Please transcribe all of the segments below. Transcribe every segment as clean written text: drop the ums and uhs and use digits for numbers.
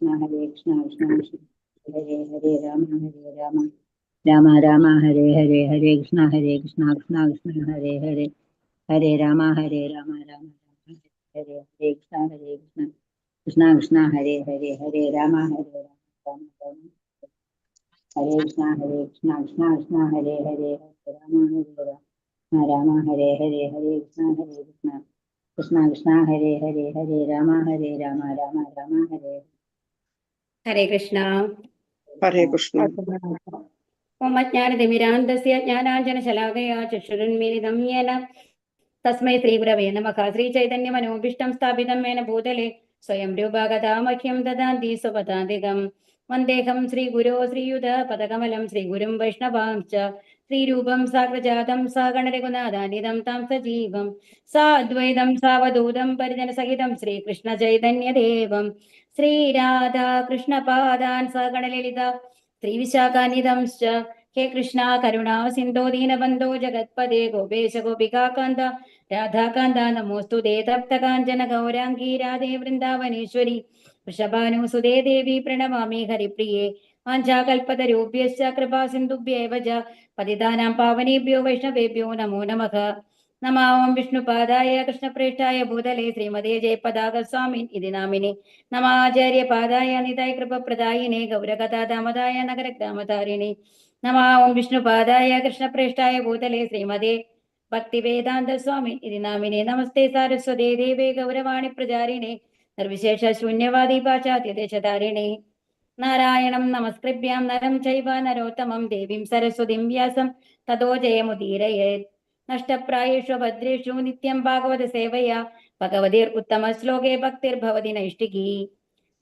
कृष्ण कृष्ण कृष्ण हरे हरे राम राम राम हरे हरे हरे कृष्ण कृष्ण कृष्ण हरे हरे हरे राम राम राम हरे हरे कृष्ण कृष्ण कृष्ण हरे हरे हरे राम राम हरे कृष्ण कृष्ण कृष्ण हरे हरे राम राम हरे हरे हरे कृष्ण कृष्ण कृष्ण हरे हरे हरे राम राम राम हरे हरे कृष्ण हरे कृष्ण ओम अज्ञानतिमिरान्धस्य ज्ञानाञ्जनशलाकया चक्षुरुन्मीलितं येन तस्मै श्रीगुरवे नमः। श्रीचैतन्यमनोभीष्टं स्थापितं येन भूतले स्वयं रूपा मह्यं ददाति स्वपदान्तिकं वन्देहं श्रीगुरो श्रीयुतपदकमलं श्रीगुरुं वैष्णवांश्च श्रीरूपं साग्रजातं सहगणरघुनाथान्वितं तं सजीवं साद्वैतं सावधूतं परिजनसहितं श्रीकृष्णचैतन्यदेवं श्रीराधाकृष्णपादान् सहगणललिता श्रीविशाखान्वितंश्च हे कृष्णा करुणा सिन्धो दीनबन्धो जगत्पदे गोपेश गोपिकान्त राधाकान्त नमोऽस्तु ते तप्तकाञ्चन गौराङ्गी राधे वृन्दावनेश्वरी वृषभानुसुते देवी प्रणमामि हरिप्रिये वाञ्छाकल्पतरुभ्यश्च कृपा सिन्धुभ्येव च पतितानां पावनेभ्यो वैष्णवेभ्यो नमो नमः। नमो ओं विष्णुपादाय कृष्णप्रेष्ठाय भूतले श्रीमते जयपदाकस्वामिन् इति नामिने नमाचार्यपादाय निताय कृपप्रदायिने गौरकथादामदाय नगरग्रामतारिणे नमो ओं विष्णुपादाय कृष्णप्रेष्ठाय भूतले श्रीमते भक्तिवेदान्तस्वामिन् इति नामिने नमस्ते सारस्वते देवे गौरवाणि प्रचारिणे निर्विशेष शून्यवादी पाश्चात्यदेशधारिणे नारायणं नमस्कृभ्यां नरं चैव नरोत्तमं देवीं सरस्वतीं व्यासं ततो जयमुदीरयेत्। नष्टप्रायेषु भद्रेषु नित्यं भागवत सेवया भगवतीर्उत्तमश्लोके भक्तिर्भवति नैष्टिकी।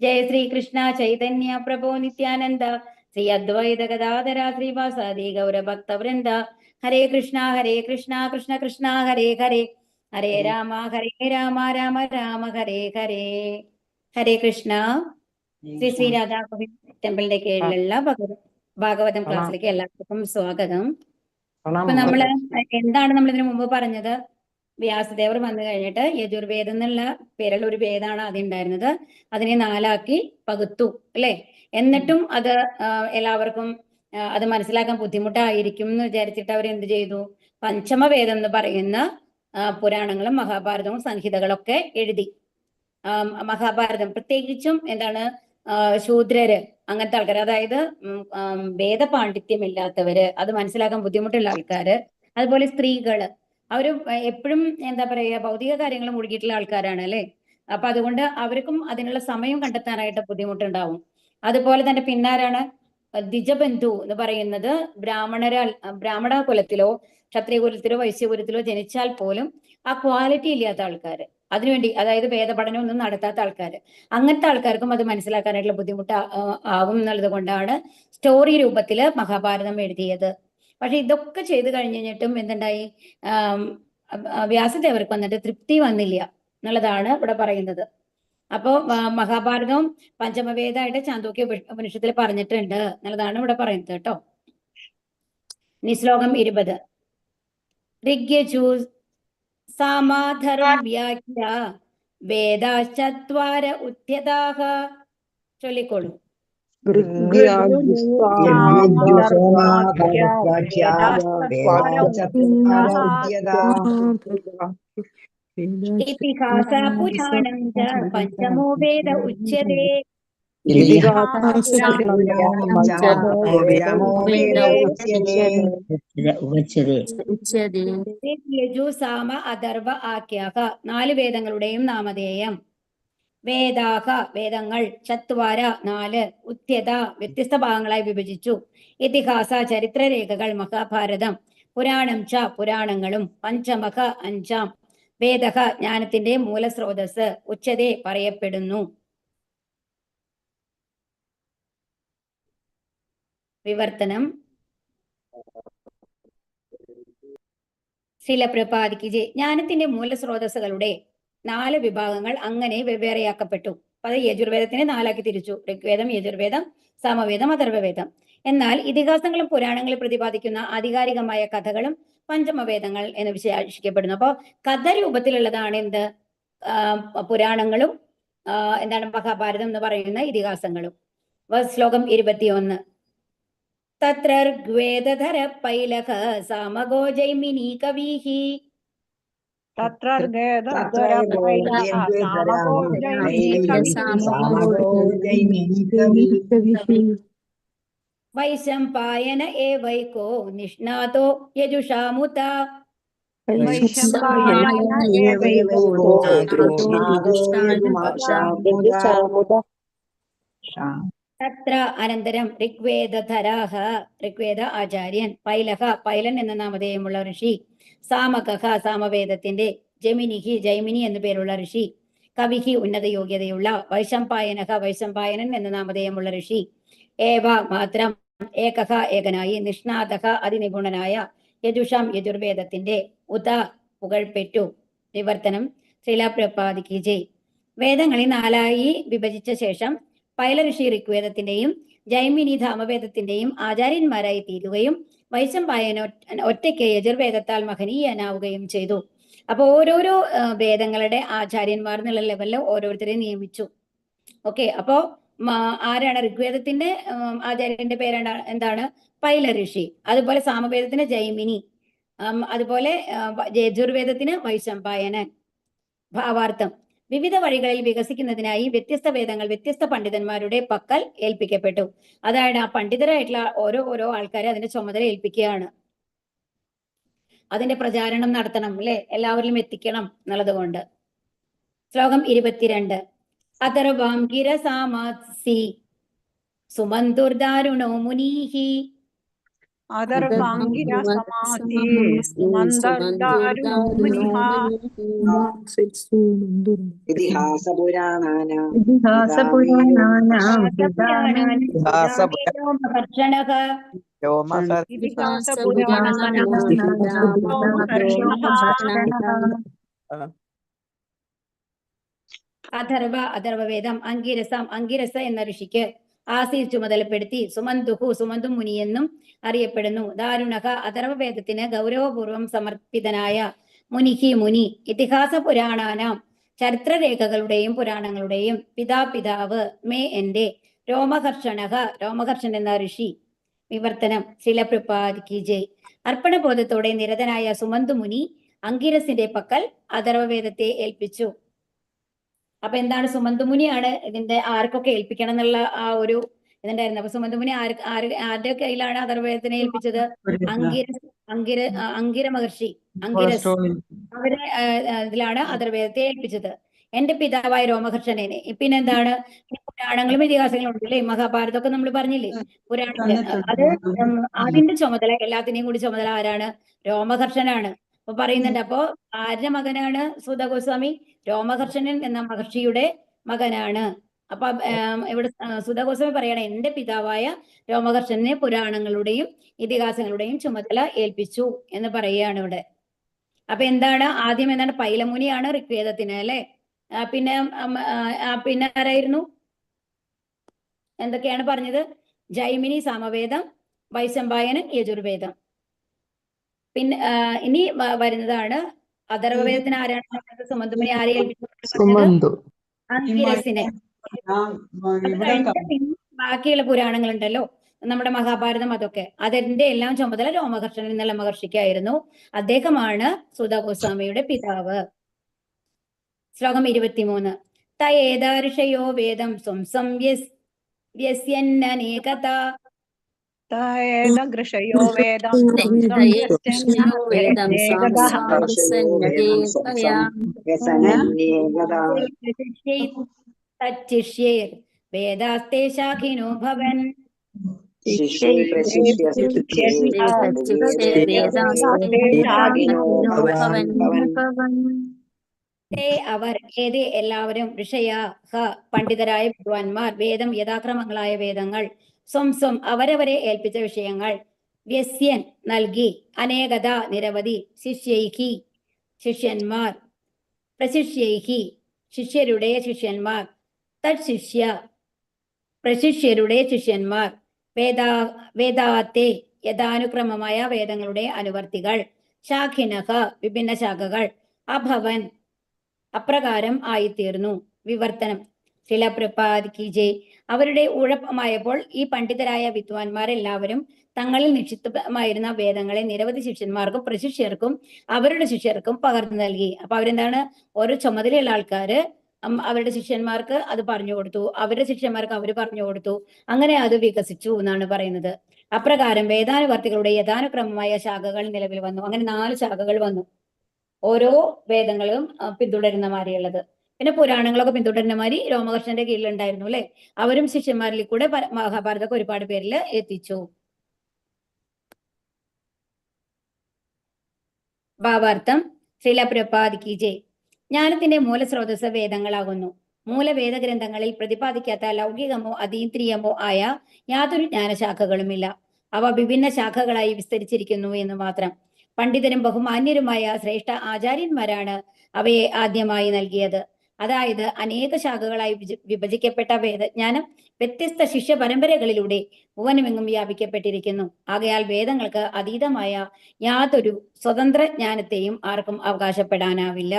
जय श्रीकृष्ण चैतन्य प्रभो नित्यानन्द श्री अद्वैत गदाधर श्रीवासादि गौरभक्तवृन्द हरे कृष्ण कृष्ण कृष्ण हरे हरे हरे राम राम राम हरे हरे ഹരേ കൃഷ്ണ. ശ്രീ ശ്രീരാധാ ടെമ്പിളിന്റെ കീഴിലുള്ള ഭാഗവതം ക്ലാസ്സിലേക്ക് എല്ലാവർക്കും സ്വാഗതം. അപ്പൊ നമ്മള് എന്താണ് നമ്മൾ ഇതിനു മുമ്പ് പറഞ്ഞത്? വ്യാസദേവർ വന്നു കഴിഞ്ഞിട്ട് യജുർവേദം എന്നുള്ള പേരുള്ള ഒരു വേദമാണ് ആദ്യം ഉണ്ടായിരുന്നത്. അതിനെ 4ആക്കി പകുത്തു അല്ലെ? എന്നിട്ടും അത് എല്ലാവർക്കും അത് മനസ്സിലാക്കാൻ ബുദ്ധിമുട്ടായിരിക്കും എന്ന് വിചാരിച്ചിട്ട് അവർ എന്ത് ചെയ്തു? പഞ്ചമവേദം എന്ന് പറയുന്ന പുരാണങ്ങളും മഹാഭാരതവും സംഹിതകളൊക്കെ എഴുതി. മഹാഭാരതം പ്രത്യേകിച്ചും എന്താണ് ശൂദ്രര് അങ്ങനത്തെ ആൾക്കാർ, അതായത് വേദപാണ്ഡിത്യമില്ലാത്തവര്, അത് മനസ്സിലാക്കാൻ ബുദ്ധിമുട്ടുള്ള ആൾക്കാര്, അതുപോലെ സ്ത്രീകള്, അവര് എപ്പോഴും എന്താ പറയുക ഭൗതിക കാര്യങ്ങൾ മുഴുകിയിട്ടുള്ള ആൾക്കാരാണ് അല്ലെ. അപ്പൊ അതുകൊണ്ട് അവർക്കും അതിനുള്ള സമയം കണ്ടെത്താനായിട്ട് ബുദ്ധിമുട്ടുണ്ടാവും. അതുപോലെ തന്നെ പിന്നാരാണ് ദ്വിജബന്ധു എന്ന് പറയുന്നത് ബ്രാഹ്മണ കുലത്തിലോ ക്ഷത്രിയ കുലത്തിലോ വൈശ്യകുലത്തിലോ ജനിച്ചാൽ പോലും ആ ക്വാളിറ്റി ഇല്ലാത്ത ആൾക്കാര്, അതിനുവേണ്ടി അതായത് വേദപഠനം ഒന്നും നടത്താത്ത ആൾക്കാര്, അങ്ങനത്തെ ആൾക്കാർക്കും അത് മനസ്സിലാക്കാനായിട്ടുള്ള ബുദ്ധിമുട്ട് ആവും എന്നുള്ളത് കൊണ്ടാണ് സ്റ്റോറി രൂപത്തില് മഹാഭാരതം എഴുതിയത്. പക്ഷെ ഇതൊക്കെ ചെയ്തു കഴിഞ്ഞിട്ടും എന്തുണ്ടായി? വ്യാസദേവർക്ക് വന്നിട്ട് തൃപ്തി വന്നില്ല എന്നുള്ളതാണ് ഇവിടെ പറയുന്നത്. അപ്പോ മഹാഭാരതവും പഞ്ചമവേദമായിട്ട് ചാന്തോക്യ ഉപനിഷത്തിൽ പറഞ്ഞിട്ടുണ്ട് എന്നുള്ളതാണ് ഇവിടെ പറയുന്നത് കേട്ടോ. ഇനി ശ്ലോകം 20. ഋഗ്യജു സാമാധരം വ്യാഖ്യ വേദാശ്ചത്വാര ഉദ്യതാഃ. ചൊല്ലിക്കോളൂ. ഇതിഹാസ പുരാണം ച പഞ്ചമോ വേദ ഉച്യതേ. യജു സാമ അഥർവ ആഖ്യാഹ. 4 വേദങ്ങളുടെയും നാമധേയം. വേദാഹ വേദങ്ങൾ, ചത്വാര 4, ഉദ്യത വ്യത്യസ്ത ഭാഗങ്ങളായി വിഭജിച്ചു. ഇതിഹാസ ചരിത്രരേഖകൾ, മഹാഭാരതം. പുരാണം ച പുരാണങ്ങളും. പഞ്ചമഃ 5, വേദഃ ജ്ഞാനത്തിന്റെ മൂലസ്രോതസ്. ഉച്ചതേ പറയപ്പെടുന്നു. വിവർത്തനം. ശിലപ്രപാദിക്ക് ജ്ഞാനത്തിന്റെ മൂലസ്രോതസ്സുകളുടെ 4 വിഭാഗങ്ങൾ അങ്ങനെ വെവ്വേറെയാക്കപ്പെട്ടു. അത് യജുർവേദത്തിനെ 4ആക്കി തിരിച്ചു. ഋഗ്വേദം, യജുർവേദം, സാമവേദം, അഥർവവേദം. എന്നാൽ ഇതിഹാസങ്ങളും പുരാണങ്ങളിൽ പ്രതിപാദിക്കുന്ന ആധികാരികമായ കഥകളും പഞ്ചമവേദങ്ങൾ എന്ന് വിശേഷിക്കപ്പെടുന്നു. അപ്പോൾ കഥ രൂപത്തിലുള്ളതാണ് എന്ത്? പുരാണങ്ങളും എന്താണ് മഹാഭാരതം എന്ന് പറയുന്ന ഇതിഹാസങ്ങളും. ശ്ലോകം 21. തത്ര ഋഗ്വേദധര പൈലക സാമഗോ ജൈമിനി കവിഃ വൈശംപായന ഏവൈകോ നിഷ്ണാതോ യജുഷാമുത തത്ര അനന്തരം ഋഗ്വേദധരാഹ ഋഗ്വേദ ആചാര്യൻ, പൈലഹ പൈലൻ എന്ന നാമധേയമുള്ള ഋഷി, സാമകഹ സാമവേദത്തിന്റെ, ജമിനിഹി ജൈമിനി എന്നു പേരുള്ള ഋഷി, കവിഹി ഉന്നത യോഗ്യതയുള്ള, വൈശംപായനഹ വൈശംപായനൻ എന്ന നാമധേയമുള്ള ഋഷി, ഏവ മാത്രം, ഏകഹ ഏകനായി, നിഷ്ണാതഹ അതിനിപുണനായ, യജുഷാം യജുർവേദത്തിന്റെ, ഉത പുകഴ്പെറ്റു. വിവർത്തനം ശ്രീലപ്രപാദിക്ക് ജയ്. വേദങ്ങളെ 4ആയി വിഭജിച്ച ശേഷം പൈല ഋഷി ഋഗ്വേദത്തിന്റെയും ജൈമിനി ധാമവേദത്തിന്റെയും ആചാര്യന്മാരായി തീരുകയും വൈശംപായന ഒറ്റയ്ക്ക് യജുർവേദത്താൽ മഹനീയനാവുകയും ചെയ്തു. അപ്പൊ ഓരോരോ വേദങ്ങളുടെ ആചാര്യന്മാർ എന്നുള്ള ലെവലിൽ ഓരോരുത്തരെയും നിയമിച്ചു. ഓക്കെ, അപ്പോ ആരാണ് ഋഗ്വേദത്തിന്റെ ആചാര്യന്റെ പേരാണ് എന്താണ്? പൈല ഋഷി. അതുപോലെ സാമവേദത്തിന് ജൈമിനി, അതുപോലെ യജുർവേദത്തിന് വൈശംപായനൻ. ഭാവാർത്ഥം: വിവിധ വഴികളിൽ വികസിക്കുന്നതിനായി വ്യത്യസ്ത വേദങ്ങൾ വ്യത്യസ്ത പണ്ഡിതന്മാരുടെ പക്കൽ ഏൽപ്പിക്കപ്പെട്ടു. അതായത് ആ പണ്ഡിതരായിട്ടുള്ള ഓരോ ആൾക്കാരെ അതിന്റെ ചുമതല ഏൽപ്പിക്കുകയാണ്. അതിന്റെ പ്രചാരണം നടത്തണം, അല്ലെ, എല്ലാവരിലും എത്തിക്കണം എന്നുള്ളത് കൊണ്ട്. ശ്ലോകം 22. അഥർവാംഗിര സാമാസി സുമന്തുർദാരുണോ മുനീഹി ഇതിഹാസപുരാണാനാം അഥർവവേദം അങ്കിരസ എന്ന ഋഷിക്ക് ആസീർ ചുമതലപ്പെടുത്തി. സുമന്തു മുനിയെന്നും അറിയപ്പെടുന്നു. ദാരുണക അഥർവവേദത്തിന് ഗൗരവപൂർവം സമർപ്പിതനായ. മുനി ഇതിഹാസ പുരാണാനാം ചരിത്രരേഖകളുടെയും പുരാണങ്ങളുടെയും പിതാവ് മേ എന്റെ. രോമഹർഷൻ എന്ന ഋഷി. വിവർത്തനം ശ്രീലപ്രപാദിക്ക് ജയ്. അർപ്പണബോധത്തോടെ നിരതനായ സുമന്തു മുനി അങ്കിരസിന്റെ പക്കൽ അഥർവവേദത്തെ ഏൽപ്പിച്ചു. അപ്പൊ എന്താണ്? സുമന്തുമുനിയാണ് ഇതിന്റെ ആർക്കൊക്കെ ഏൽപ്പിക്കണം എന്നുള്ള ആ ഒരു ഇതുണ്ടായിരുന്നു. അപ്പൊ സുമന്തുമുനി ആരുടെ കയ്യിലാണ് അഥർവവേദത്തിനെ ഏൽപ്പിച്ചത്? അങ്കിര മഹർഷി, അങ്കിരസ്, അവരെ ഇതിലാണ് അഥർവവേദത്തെ ഏൽപ്പിച്ചത്. എന്റെ പിതാവായ രോമഹർഷനെ. പിന്നെന്താണ്? പുരാണങ്ങളും ഇതിഹാസങ്ങളും ഉണ്ടല്ലേ, മഹാഭാരതമൊക്കെ നമ്മൾ പറഞ്ഞില്ലേ, പുരാണത്തില്. അത് അതിന്റെ ചുമതല, എല്ലാത്തിനെയും കൂടി ചുമതല ആരാണ്? രോമഹർഷനാണ്. അപ്പൊ പറയുന്നുണ്ട്. അപ്പോ ആരുടെ മകനാണ് സൂത ഗോസ്വാമി? രോമഹർഷനൻ എന്ന മഹർഷിയുടെ മകനാണ്. അപ്പൊ ഇവിടെ സൂത ഗോസ്വാമി പറയണ എന്റെ പിതാവായ രോമഹർഷനെ പുരാണങ്ങളുടെയും ഇതിഹാസങ്ങളുടെയും ചുമതല ഏൽപ്പിച്ചു എന്ന് പറയുകയാണ് ഇവിടെ. അപ്പൊ എന്താണ്? ആദ്യം എന്താണ്? പൈലമുനിയാണ് ഋഗ്വേദത്തിന്, അല്ലെ. പിന്നെ ആരായിരുന്നു? എന്തൊക്കെയാണ് പറഞ്ഞത്? ജൈമിനി സാമവേദം, വൈശംപായനൻ യജുർവേദം. പിന്നെ ഇനി വരുന്നതാണ് അഥർവവേദത്തിന് ആരാണ്? സുമന്തുമുനി ആരെ ഏൽപ്പിച്ചു? അങ്കിരസിനെ. ബാക്കിയുള്ള പുരാണങ്ങളുണ്ടല്ലോ, നമ്മുടെ മഹാഭാരതം, അതൊക്കെ അതിന്റെ എല്ലാം ചുമതല രോമഹർഷനൻ എന്നുള്ള മഹർഷിക്കായിരുന്നു. അദ്ദേഹമാണ് സൂത ഗോസ്വാമിയുടെ പിതാവ്. ശ്ലോകം 23. തയേദാർഷയോ വേദം സ്വംസം വ്യസ്യന്നനേകത തച്ഛിഷ്യേർ വേദാസ്തേ ശാഖിനോ ഭവൻ. അവർ ഏത് എല്ലാവരും ഋഷയാഹ പണ്ഡിതരായ വിദ്വാൻമാർ, വേദം യഥാക്രമങ്ങളായ വേദങ്ങൾ, സ്വം അവരവരെ ഏൽപ്പിച്ച വിഷയങ്ങൾ, വ്യസ്യൻ നൽകി, അനേകത നിരവധി, ശിഷ്യൈഹി ശിഷ്യന്മാർ, പ്രശിഷ്യൈഹി ശിഷ്യരുടെ ശിഷ്യന്മാർ, തത്ശിഷ്യ പ്രശിഷ്യരുടെ ശിഷ്യന്മാർ, വേദാത്തെ യഥാനുക്രമമായ വേദങ്ങളുടെ അനുവർത്തികൾ, ശാഖിനഹ വിഭിന്ന ശാഖകൾ, അഭവൻ അപ്രകാരം ആയിത്തീർന്നു. വിവർത്തനം ശില പ്രഭാത് കി ജയ്. അവരുടെ ഉഴപ്പമായപ്പോൾ ഈ പണ്ഡിതരായ വിദ്വാൻമാരെല്ലാവരും തങ്ങളിൽ നിക്ഷിപ്തമായിരുന്ന വേദങ്ങളെ നിരവധി ശിഷ്യന്മാർക്കും പ്രശിഷ്യർക്കും അവരുടെ ശിഷ്യർക്കും പകർന്നു നൽകി. അപ്പൊ അവരെന്താണ്, ഓരോ ചുമതലയുള്ള ആൾക്കാര് അവരുടെ ശിഷ്യന്മാർക്ക് അത് പറഞ്ഞു കൊടുത്തു, അവരുടെ ശിഷ്യന്മാർക്ക് അവർ പറഞ്ഞു കൊടുത്തു. അങ്ങനെ അത് വികസിച്ചു എന്നാണ് പറയുന്നത്. അപ്രകാരം വേദാനുവർത്തികളുടെ യഥാനുക്രമമായ ശാഖകൾ നിലവിൽ വന്നു. അങ്ങനെ 4 ശാഖകൾ വന്നു, ഓരോ വേദങ്ങളും പിന്തുടരുന്ന മാതിരിയുള്ളത്. പിന്നെ പുരാണങ്ങളൊക്കെ പിന്തുടരുന്ന മാതിരി രോമഹർഷന്റെ കീഴിലുണ്ടായിരുന്നു അല്ലെ. അവരും ശിഷ്യന്മാരിൽ കൂടെ മഹാഭാരതമൊക്കെ ഒരുപാട് പേരിൽ എത്തിച്ചു. ഭാവാർത്ഥം. ശ്രീല പ്രഭാത് കി ജയ്. ജ്ഞാനത്തിന്റെ മൂലസ്രോതസ് വേദങ്ങളാകുന്നു. മൂലവേദഗ്രന്ഥങ്ങളിൽ പ്രതിപാദിക്കാത്ത ലൗകികമോ അതീന്ദ്രിയമോ ആയ യാതൊരു ജ്ഞാനശാഖകളുമില്ല. അവ വിഭിന്ന ശാഖകളായി വിസ്തരിച്ചിരിക്കുന്നു എന്ന് മാത്രം. പണ്ഡിതരും ബഹുമാന്യരുമായ ശ്രേഷ്ഠ ആചാര്യന്മാരാണ് അവയെ ആദ്യമായി നൽകിയത്. അതായത് അനേക ശാഖകളായി വിഭജിക്കപ്പെട്ട വേദജ്ഞാനം വ്യത്യസ്ത ശിഷ്യ പരമ്പരകളിലൂടെ ഭുവനമെങ്ങും വ്യാപിക്കപ്പെട്ടിരിക്കുന്നു. ആകയാൽ വേദങ്ങൾക്ക് അതീതമായ യാതൊരു സ്വതന്ത്ര ജ്ഞാനത്തെയും ആർക്കും അവകാശപ്പെടാനാവില്ല.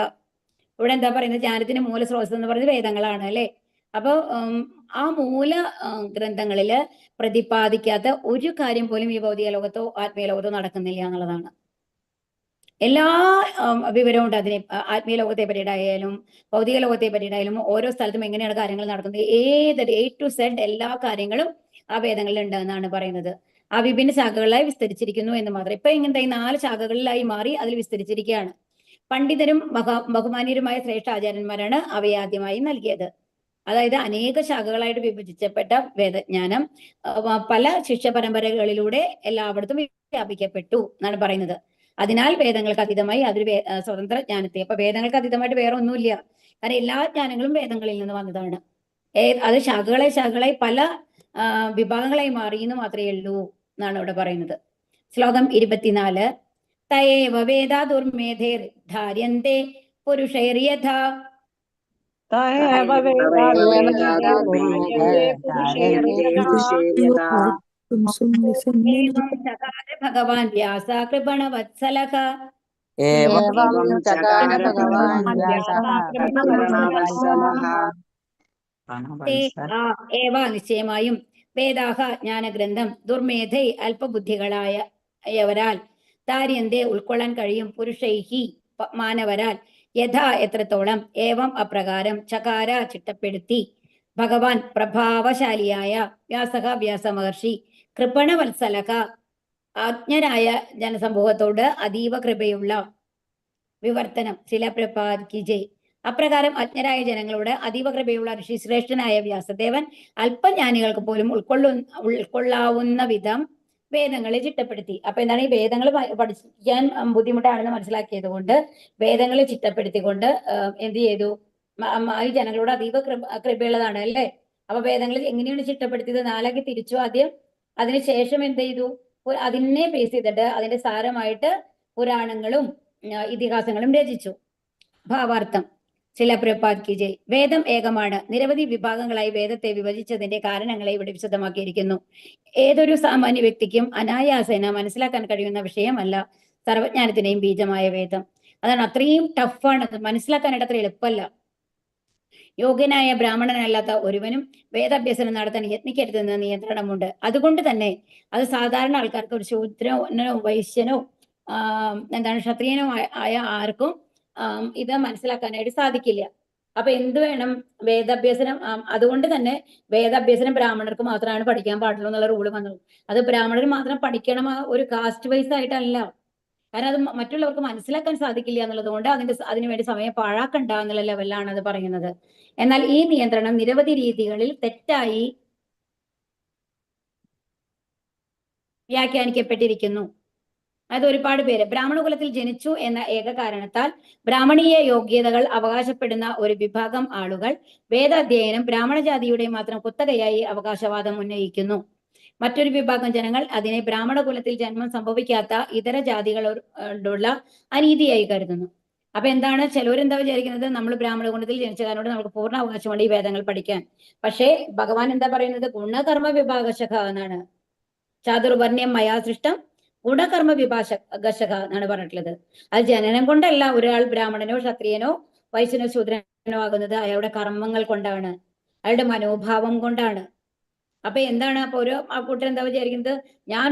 ഇവിടെ എന്താ പറയുന്നത്, ജ്ഞാനത്തിന്റെ മൂലസ്രോതസ് എന്ന് പറയുന്നത് വേദങ്ങളാണ് അല്ലെ. അപ്പൊ ആ മൂല ഗ്രന്ഥങ്ങളില് പ്രതിപാദിക്കാത്ത ഒരു കാര്യം പോലും ഈ ഭൗതിക ലോകത്തോ ആത്മീയ ലോകത്തോ നടക്കുന്നില്ല എന്നുള്ളതാണ്. എല്ലാ വിവരവും ഉണ്ട് അതിനെ. ആത്മീയ ലോകത്തെ പറ്റിയിട്ടായാലും ഭൗതിക ലോകത്തെ പറ്റിയിട്ടായാലും ഓരോ സ്ഥലത്തും എങ്ങനെയാണ് കാര്യങ്ങൾ നടക്കുന്നത്, A to Z എല്ലാ കാര്യങ്ങളും ആ വേദങ്ങളിൽ ഉണ്ട് എന്നാണ് പറയുന്നത്. ആ വിഭിന്ന ശാഖകളായി വിസ്തരിച്ചിരിക്കുന്നു എന്ന് മാത്രം. ഇപ്പൊ ഇങ്ങനത്തെ 4 ശാഖകളിലായി മാറി അതിൽ വിസ്തരിച്ചിരിക്കുകയാണ്. പണ്ഡിതരും ബഹുമാന്യരുമായ ശ്രേഷ്ഠ ആചാര്യന്മാരാണ് അവയെ ആദ്യമായി നൽകിയത്. അതായത് അനേക ശാഖകളായിട്ട് വിഭജിച്ചപ്പെട്ട വേദജ്ഞാനം പല ശിഷ്യ പരമ്പരകളിലൂടെ എല്ലായിടത്തും വ്യാപിക്കപ്പെട്ടു എന്നാണ് പറയുന്നത്. അതിനാൽ വേദങ്ങൾക്ക് അതീതമായി അതൊരു സ്വതന്ത്ര ജ്ഞാനത്തെ. അപ്പൊ വേദങ്ങൾക്ക് അതീതമായിട്ട് വേറെ ഒന്നുമില്ല. കാരണം എല്ലാ ജ്ഞാനങ്ങളും വേദങ്ങളിൽ നിന്ന് വന്നതാണ്. അത് ശാഖകളായി പല വിഭാഗങ്ങളായി മാറി എന്ന് മാത്രമേ ഉള്ളൂ എന്നാണ് ഇവിടെ പറയുന്നത്. ശ്ലോകം 24. തയേവ വേദ ദുർമേധേർ ധാര്യന്തേ പുരുഷൈര്യഥാ. ഭഗവാൻ വ്യാസ കൃപണവത്സലഃ. നിശ്ചയമായും വേദാഹ ജ്ഞാനഗ്രന്ഥം ദുർമേധൈ അല്പബുദ്ധികളായവരാൽ ധാര്യന്തേ ഉൾക്കൊള്ളാൻ കഴിയും പുരുഷൈഹി മാനവരാൽ യഥാ എത്രത്തോളം ഏവം അപ്രകാരം ചകാര ചിട്ടപ്പെടുത്തി ഭഗവാൻ പ്രഭാവശാലിയായ വ്യാസക വ്യാസമഹർഷി കൃപണവത്സലക ആജ്ഞരായ ജനസമൂഹത്തോട് അതീവ കൃപയുള്ള വിവർത്തനം. ശില പ്രഭാത് കി ജയ്. അപ്രകാരം അജ്ഞരായ ജനങ്ങളോട് അതീവ കൃപയുള്ള ഋഷിശ്രേഷ്ഠനായ വ്യാസദേവൻ അല്പജ്ഞാനികൾക്ക് പോലും ഉൾക്കൊള്ളാവുന്ന വിധം വേദങ്ങളെ ചിട്ടപ്പെടുത്തി. അപ്പൊ എന്താണ്, ഈ വേദങ്ങൾ പഠിക്കാൻ ബുദ്ധിമുട്ടാണെന്ന് മനസ്സിലാക്കിയത് കൊണ്ട് വേദങ്ങളെ ചിട്ടപ്പെടുത്തിക്കൊണ്ട് എന്ത് ചെയ്തു, ഈ ജനങ്ങളോട് അതീവ കൃപയുള്ളതാണ് അല്ലേ. അപ്പൊ വേദങ്ങൾ എങ്ങനെയാണ് ചിട്ടപ്പെടുത്തിയത്, 4 തിരിച്ചു ആദ്യം. അതിനുശേഷം എന്ത് ചെയ്തു, അതിനെ ബേസ് ചെയ്തിട്ട് അതിന്റെ സാരമായിട്ട് പുരാണങ്ങളും ഇതിഹാസങ്ങളും രചിച്ചു. ഭാവാർത്ഥം. ശില പ്രഭാത് കി ജയ്. വേദം ഏകമാണ്. നിരവധി വിഭാഗങ്ങളായി വേദത്തെ വിഭജിച്ചതിന്റെ കാരണങ്ങളെ ഇവിടെ വിശദമാക്കിയിരിക്കുന്നു. ഏതൊരു സാമാന്യ വ്യക്തിക്കും അനായാസേന മനസ്സിലാക്കാൻ കഴിയുന്ന വിഷയമല്ല സർവജ്ഞാനത്തിന്റെയും ബീജമായ വേദം. അതാണ് അത്രയും ടഫാണ്, മനസ്സിലാക്കാനായിട്ട് അത്ര എളുപ്പമല്ല. യോഗ്യനായ ബ്രാഹ്മണനല്ലാത്ത ഒരുവനും വേദാഭ്യസനം നടത്താൻ യത്നിക്കരുതെന്ന് നിയന്ത്രണമുണ്ട്. അതുകൊണ്ട് തന്നെ അത് സാധാരണ ആൾക്കാർക്ക്, ഒരു ശൂദ്രനോ വൈശ്യനോ ക്ഷത്രിയനോ ആയ ആർക്കും ഇത് മനസ്സിലാക്കാനായിട്ട് സാധിക്കില്ല. അപ്പൊ എന്ത് വേണം, വേദാഭ്യസനം. അതുകൊണ്ട് തന്നെ വേദാഭ്യസനം ബ്രാഹ്മണർക്ക് മാത്രമാണ് പഠിക്കാൻ പാടുള്ളൂ എന്നുള്ള റൂള് വന്നത്. അത് ബ്രാഹ്മണർ മാത്രം പഠിക്കണം, ഒരു കാസ്റ്റ് വൈസ് ആയിട്ടല്ല. കാരണം അത് മറ്റുള്ളവർക്ക് മനസ്സിലാക്കാൻ സാധിക്കില്ല എന്നുള്ളത് കൊണ്ട് അതിനുവേണ്ടി സമയം പാഴാക്കണ്ട എന്നുള്ള ലെവലിലാണ് അത് പറയുന്നത്. എന്നാൽ ഈ നിയന്ത്രണം നിരവധി രീതികളിൽ തെറ്റായി വ്യാഖ്യാനിക്കപ്പെട്ടിരിക്കുന്നു. അത് ഒരുപാട് പേര് ബ്രാഹ്മണ കുലത്തിൽ ജനിച്ചു എന്ന ഏക കാരണത്താൽ ബ്രാഹ്മണീയ യോഗ്യതകൾ അവകാശപ്പെടുന്ന ഒരു വിഭാഗം ആളുകൾ വേദാധ്യയനം ബ്രാഹ്മണ ജാതിയുടെ മാത്രം കുത്തകയായി അവകാശവാദം ഉന്നയിക്കുന്നു. മറ്റൊരു വിഭാഗം ജനങ്ങൾ അതിനെ ബ്രാഹ്മണ കുലത്തിൽ ജന്മം സംഭവിക്കാത്ത ഇതര ജാതികളോടുള്ള അനീതിയായി കരുതുന്നു. അപ്പൊ എന്താണ്, ചിലവരെന്താ വിചാരിക്കുന്നത്, നമ്മൾ ബ്രാഹ്മണ കുലത്തിൽ ജനിച്ച കാരണം നമുക്ക് പൂർണ്ണ അവകാശമുണ്ട് ഈ വേദങ്ങൾ പഠിക്കാൻ. പക്ഷേ ഭഗവാൻ എന്താ പറയുന്നത്, ഗുണകർമ്മ വിഭാഗശഃ എന്നാണ്. ചാതുർവർണ്ണ്യം മയാ സൃഷ്ടം ഗുണകർമ്മ വിഭാഗശഃ എന്നാണ് പറഞ്ഞിട്ടുള്ളത്. അത് ജനനം കൊണ്ടല്ല ഒരാൾ ബ്രാഹ്മണനോ ക്ഷത്രിയനോ വൈശ്യനോ ശൂദ്രനോ ആകുന്നത്, അയാളുടെ കർമ്മങ്ങൾ കൊണ്ടാണ്. അയാളുടെ മനോഭാവം കൊണ്ടാണ്. അപ്പൊ എന്താണ് അപ്പൊ ഒരു ആ കൂട്ടർ എന്താ വിചാരിക്കുന്നത്, ഞാൻ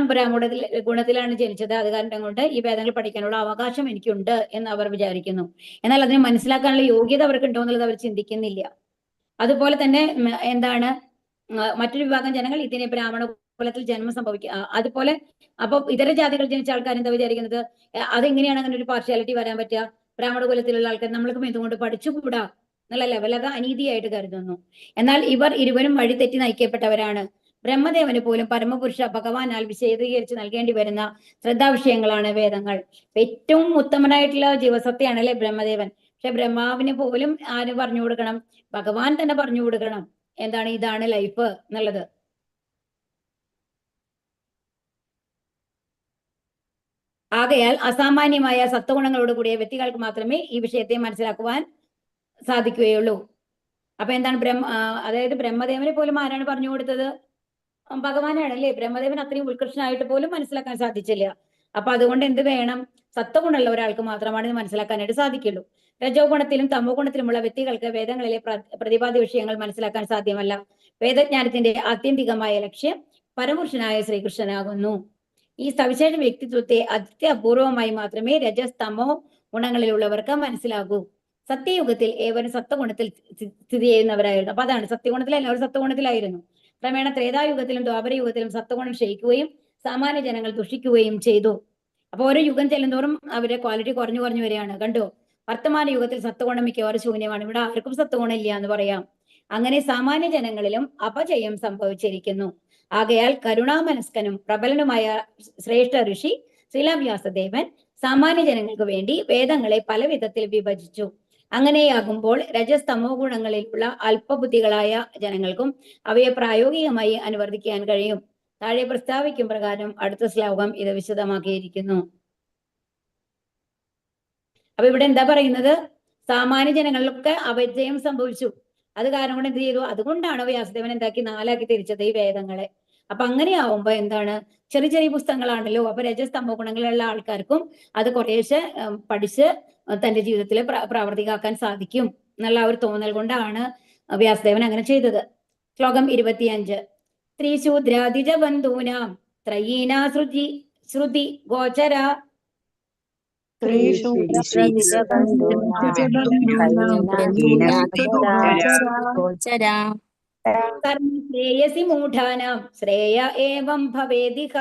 ഗുണത്തിലാണ് ജനിച്ചത്, അത് കാരണം കൊണ്ട് ഈ വേദങ്ങൾ പഠിക്കാനുള്ള അവകാശം എനിക്കുണ്ട് എന്ന് അവർ വിചാരിക്കുന്നു. എന്നാൽ അതിനെ മനസ്സിലാക്കാനുള്ള യോഗ്യത അവർക്ക് ഉണ്ടോ എന്നുള്ളത് അവർ ചിന്തിക്കുന്നില്ല. അതുപോലെ തന്നെ എന്താണ് മറ്റൊരു വിഭാഗം ജനങ്ങൾ ഇതിനെ ബ്രാഹ്മണ കുലത്തിൽ ജന്മം സംഭവിക്കുക, അതുപോലെ അപ്പൊ ഇതര ജാതികൾ ജനിച്ച ആൾക്കാർ എന്താ വിചാരിക്കുന്നത്, അതെങ്ങനെയാണ് അങ്ങനെ ഒരു പാർഷ്യാലിറ്റി വരാൻ പറ്റുക, ബ്രാഹ്മണ കുലത്തിലുള്ള ആൾക്കാർ നമ്മൾക്കും എന്തുകൊണ്ട് പഠിച്ചുകൂടാ എന്നുള്ള ലെവൽ അത് അനീതിയായിട്ട് കരുതുന്നു. എന്നാൽ ഇവർ ഇരുവരും വഴിതെറ്റി നയിക്കപ്പെട്ടവരാണ്. ബ്രഹ്മദേവന് പോലും പരമപുരുഷ ഭഗവാനാൽ വിശദീകരിച്ച് നൽകേണ്ടി വരുന്ന ശ്രദ്ധാവിഷയങ്ങളാണ് വേദങ്ങൾ. ഏറ്റവും ഉത്തമനായിട്ടുള്ള ജീവസത്തയാണ് അല്ലെ ബ്രഹ്മദേവൻ. പക്ഷെ ബ്രഹ്മാവിന് പോലും ആര് പറഞ്ഞു കൊടുക്കണം, ഭഗവാൻ തന്നെ പറഞ്ഞു കൊടുക്കണം എന്താണ് ഇതാണ് ലൈഫ് എന്നുള്ളത്. ആകയാൽ അസാമാന്യമായ സത്വഗുണങ്ങളോട് കൂടിയ വ്യക്തികൾക്ക് മാത്രമേ ഈ വിഷയത്തെ മനസ്സിലാക്കുവാൻ സാധിക്കുകയുള്ളൂ. അപ്പൊ എന്താണ് അതായത് ബ്രഹ്മദേവനെ പോലും ആരാണ് പറഞ്ഞു കൊടുത്തത്, ഭഗവാനാണ് അല്ലേ. ബ്രഹ്മദേവൻ അത്രയും ഉത്കൃഷ്ടനായിട്ട് പോലും മനസ്സിലാക്കാൻ സാധിച്ചില്ല. അപ്പൊ അതുകൊണ്ട് എന്ത് വേണം, സത്വഗുണമുള്ള ഒരാൾക്ക് മാത്രമാണ് ഇത് മനസ്സിലാക്കാനായിട്ട് സാധിക്കുള്ളൂ. രജോ ഗുണത്തിലും തമോ ഗുണത്തിലുമുള്ള വ്യക്തികൾക്ക് വേദങ്ങളിലെ പ്രതിപാദ്യ വിഷയങ്ങൾ മനസ്സിലാക്കാൻ സാധ്യമല്ല. വേദജ്ഞാനത്തിന്റെ ആത്യന്തികമായ ലക്ഷ്യം പരമപുരുഷനായ ശ്രീകൃഷ്ണനാകുന്നു. ഈ സവിശേഷ വ്യക്തിത്വത്തെ അത്യപൂർവമായി മാത്രമേ രജസ് തമോ ഗുണങ്ങളിലുള്ളവർക്ക് മനസ്സിലാകൂ. സത്യയുഗത്തിൽ ഏവരും സത്വഗുണത്തിൽ സ്ഥിതി ചെയ്യുന്നവരായിരുന്നു. അപ്പൊ അതാണ് സത്യഗുണത്തിൽ എല്ലാവരും സത്വഗുണത്തിലായിരുന്നു. ക്രമേണ ത്രേതായുഗത്തിലും ദ്വാപരയുഗത്തിലും സത്വഗുണം ക്ഷയിക്കുകയും സാമാന്യ ജനങ്ങൾ ദുഷിക്കുകയും ചെയ്തു. അപ്പൊ ഓരോ യുഗം ചെല്ലുന്തോറും അവരുടെ ക്വാളിറ്റി കുറഞ്ഞു കുറഞ്ഞു വരികയാണ്. കണ്ടോ, വർത്തമാന യുഗത്തിൽ സത്വഗുണം മിക്കവാറും ശൂന്യമാണ്. ഇവിടെ ആർക്കും സത്വഗുണം ഇല്ല എന്ന് പറയാം. അങ്ങനെ സാമാന്യ ജനങ്ങളിലും അപജയം സംഭവിച്ചിരിക്കുന്നു. ആകയാൽ കരുണാമനസ്കനും പ്രബലനുമായ ശ്രേഷ്ഠ ഋഷി ശ്രീലാവ്യാസദേവൻ സാമാന്യ ജനങ്ങൾക്ക് വേണ്ടി വേദങ്ങളെ പല വിധത്തിൽ വിഭജിച്ചു. അങ്ങനെയാകുമ്പോൾ രജസ് തമോ ഗുണങ്ങളിലുള്ള അല്പബുദ്ധികളായ ജനങ്ങൾക്കും അവയെ പ്രായോഗികമായി അനുവർത്തിക്കാൻ കഴിയും. താഴെ പ്രസ്താവിക്കും പ്രകാരം അടുത്ത ശ്ലോകം ഇത് വിശദമാക്കിയിരിക്കുന്നു. അപ്പൊ ഇവിടെ എന്താ പറയുന്നത്, സാമാന്യ ജനങ്ങളിലൊക്കെ അപജയം സംഭവിച്ചു. അത് കാരണം കൊണ്ട് എന്ത് ചെയ്തു, അതുകൊണ്ടാണ് വ്യാസദേവൻ എന്താക്കി നാലാക്കി തിരിച്ചത് ഈ വേദങ്ങളെ. അപ്പൊ അങ്ങനെയാവുമ്പോ എന്താണ്, ചെറിയ ചെറിയ പുസ്തകങ്ങളാണല്ലോ. അപ്പൊ രജസ് തമോ ഗുണങ്ങളുള്ള ആൾക്കാർക്കും അത് കുറേശ്ശെ പഠിച്ച് തന്റെ ജീവിതത്തിൽ പ്രാവർത്തികമാക്കാൻ സാധിക്കും എന്നുള്ള ഒരു തോന്നൽ കൊണ്ടാണ് വ്യാസദേവൻ അങ്ങനെ ചെയ്തത്. ശ്ലോകം 25. സ്ത്രീശൂദ്രാദിജ ബന്ധൂനാം ത്രയീനാ ശ്രുതി ഗോചര കർമ്മശ്രേയസി മൂഢാനാം ശ്രേയ ഏവം ഭവേദിക.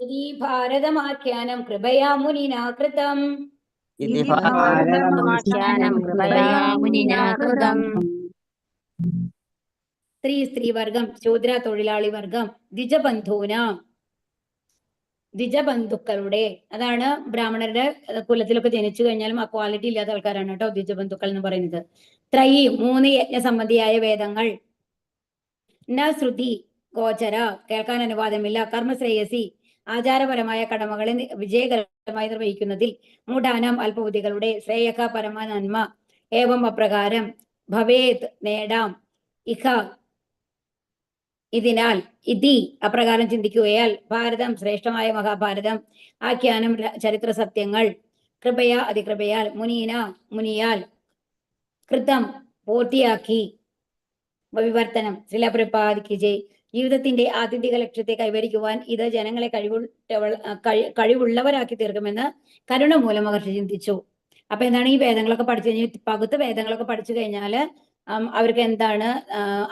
ശ്രീ ഭാരതമാഖ്യാനം കൃപയാ മുനിനാ കൃതം. സ്ത്രീവർഗം, ശൂദ്ര തൊഴിലാളി വർഗം, ദ്വിജബന്ധുക്കളുടെ, അതാണ് ബ്രാഹ്മണരുടെ കുലത്തിലൊക്കെ ജനിച്ചു കഴിഞ്ഞാലും ആ ക്വാളിറ്റി ഇല്ലാത്ത ആൾക്കാരാണ് കേട്ടോ ദ്വിജബന്ധുക്കൾ എന്ന് പറയുന്നത്. ത്രയി 3 യജ്ഞസംബന്ധിയായ വേദങ്ങൾ. ന ശ്രുതി ഗോചര കേൾക്കാൻ അനുവാദമില്ല. കർമ്മശ്രേയസി ആചാരപരമായ കടമകളെ വിജയകരമായി നിർവഹിക്കുന്നതിൽ. മൂഢാനം അല്പബുദ്ധികളുടെ. ശ്രേയക പരമ നന്മ. ഏവം അപ്രകാരം. ഭവേത് നേടാം. ഇഹ ഇതിനാൽ. ഇതി അപ്രകാരം ചിന്തിക്കുകയാൽ. ഭാരതം ശ്രേഷ്ഠമായ മഹാഭാരതം. ആഖ്യാനം ചരിത്ര സത്യങ്ങൾ. കൃപയ അതികൃപയാൽ. മുനിയാൽ. കൃതം പൂർത്തിയാക്കി. വിവർത്തനം ശ്രീലപ്രപാദിക്ക് ജയ്. ജീവിതത്തിന്റെ ആത്യന്തിക ലക്ഷ്യത്തെ കൈവരിക്കുവാൻ ഇത് ജനങ്ങളെ കഴിവുള്ളവരാക്കി തീർക്കുമെന്ന് കരുണ മൂലം മഹർഷി ചിന്തിച്ചു. അപ്പൊ എന്താണ്, ഈ വേദങ്ങളൊക്കെ പഠിച്ചു കഴിഞ്ഞാൽ, പകുത്ത വേദങ്ങളൊക്കെ പഠിച്ചു കഴിഞ്ഞാല് അവർക്ക് എന്താണ്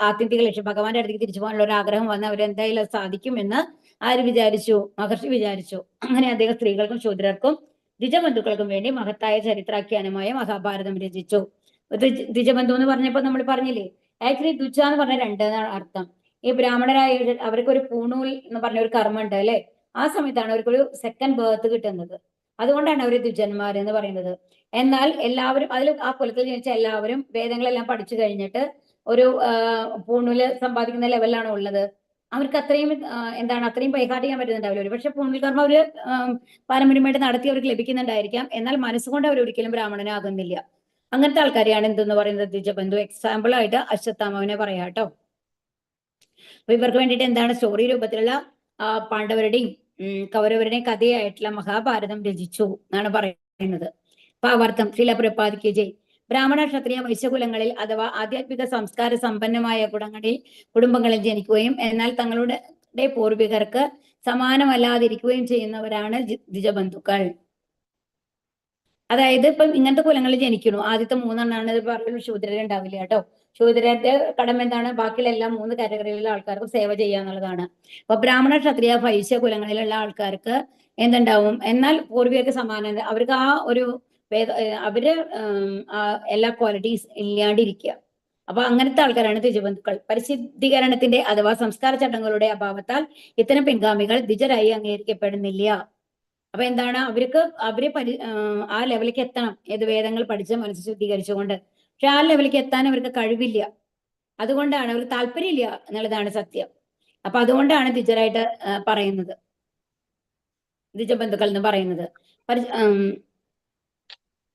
ആത്യന്തിക ലക്ഷ്യം, ഭഗവാന്റെ അടുത്തേക്ക് തിരിച്ചു പോകാനുള്ള ഒരു ആഗ്രഹം വന്ന് അവരെന്തായാലും സാധിക്കുമെന്ന് ആര് വിചാരിച്ചു, മഹർഷി വിചാരിച്ചു. അങ്ങനെ അദ്ദേഹം സ്ത്രീകൾക്കും ശൂദ്രർക്കും ദ്വിജബന്ധുക്കൾക്കും വേണ്ടി മഹത്തായ ചരിത്രാഖ്യാനമായ മഹാഭാരതം രചിച്ചു. ദ്വിജബന്ധു എന്ന് പറഞ്ഞപ്പോ നമ്മൾ പറഞ്ഞില്ലേ, ആക്ച്വലി ദ്വിജ എന്ന് പറഞ്ഞ 2 എന്നാണ് അർത്ഥം. ഈ ബ്രാഹ്മണരായ അവർക്ക് ഒരു പൂണൂൽ എന്ന് പറഞ്ഞ ഒരു കർമ്മം ഉണ്ട് അല്ലെ, ആ സമയത്താണ് അവർക്കൊരു സെക്കൻഡ് ബർത്ത് കിട്ടുന്നത്. അതുകൊണ്ടാണ് അവർ ദ്വിജന്മാർ എന്ന് പറയുന്നത്. എന്നാൽ എല്ലാവരും അതിൽ ആ കുലത്തിൽ ജനിച്ച എല്ലാവരും വേദങ്ങളെല്ലാം പഠിച്ചു കഴിഞ്ഞിട്ട് ഒരു പൂണൂല് സമ്പാദിക്കുന്ന ലെവലിലാണ് ഉള്ളത്. അവർക്ക് അത്രയും എന്താണ് അത്രയും ബൈഹാർട്ട് ചെയ്യാൻ പറ്റുന്നുണ്ടാവില്ല. ഒരു പക്ഷെ പൂണൂൽ കർമ്മം അവര് പാരമ്പര്യമായിട്ട് നടത്തി അവർക്ക് ലഭിക്കുന്നുണ്ടായിരിക്കാം. എന്നാൽ മനസ്സുകൊണ്ട് അവർ ഒരിക്കലും ബ്രാഹ്മണനാകുന്നില്ല. അങ്ങനത്തെ ആൾക്കാരെയാണ് എന്തെന്ന് പറയുന്നത് ദ്വിജബന്ധു. എക്സാമ്പിൾ ആയിട്ട് അശ്വത്ഥാമാവിനെ പറയാം കേട്ടോ. അപ്പൊ ഇവർക്ക് വേണ്ടിയിട്ട് എന്താണ് സ്റ്റോറി രൂപത്തിലുള്ള പാണ്ഡവരുടെയും കൗരവരുടെ കഥയായിട്ടുള്ള മഹാഭാരതം രചിച്ചു എന്നാണ് പറയുന്നത്. ഭാവാർത്ഥം ശ്രീല പ്രപാദിക്ക് ജയ്. ബ്രാഹ്മണ ക്ഷത്രിയ വൈശ്യകുലങ്ങളിൽ അഥവാ ആധ്യാത്മിക സംസ്കാര സമ്പന്നമായ കുടുംബങ്ങളിൽ ജനിക്കുകയും എന്നാൽ തങ്ങളുടെ പൂർവികർക്ക് സമാനമല്ലാതിരിക്കുകയും ചെയ്യുന്നവരാണ് ദ്വിജബന്ധുക്കൾ. അതായത് ഇപ്പം ഇങ്ങനത്തെ കുലങ്ങളിൽ ജനിക്കണു, ആദ്യത്തെ 3 പറയുള്ളൂ, ശൂദ്രരുണ്ടാവില്ല കേട്ടോ. ശൂദ്രരുടെ കടമ എന്താണ്? ബാക്കിയുള്ള എല്ലാ 3 കാറ്റഗറിയിലുള്ള ആൾക്കാർക്കും സേവ ചെയ്യുക എന്നുള്ളതാണ്. അപ്പൊ ബ്രാഹ്മണ ക്ഷത്രിയ വൈശ്യ കുലങ്ങളിലുള്ള ആൾക്കാർക്ക് എന്തുണ്ടാവും? എന്നാൽ പൂർവികർക്ക് സമാനത, അവർക്ക് ആ ഒരു അവര് എല്ലാ ക്വാളിറ്റീസ് ഇല്ലാണ്ടിരിക്കുക. അപ്പൊ അങ്ങനത്തെ ആൾക്കാരാണ് ദ്വിജബന്ധുക്കൾ. പരിശുദ്ധീകരണത്തിന്റെ അഥവാ സംസ്കാര ചട്ടങ്ങളുടെ അഭാവത്താൽ ഇത്തരം പിൻഗാമികൾ ദ്വിജരായി അംഗീകരിക്കപ്പെടുന്നില്ല. അപ്പൊ എന്താണ്? അവര് ആ ലെവലിലേക്ക് എത്തണം, ഏത് വേദങ്ങൾ പഠിച്ച് മനസ്സ് ശുദ്ധീകരിച്ചുകൊണ്ട്. പക്ഷെ ആ ലെവലിലേക്ക് എത്താൻ അവർക്ക് കഴിവില്ല. അതുകൊണ്ടാണ് അവർക്ക് താല്പര്യമില്ല എന്നുള്ളതാണ് സത്യം. അപ്പൊ അതുകൊണ്ടാണ് ദ്വിജരായിട്ട് പറയുന്നത്, ദ്വിജബന്ധുക്കൾ എന്ന് പറയുന്നത്.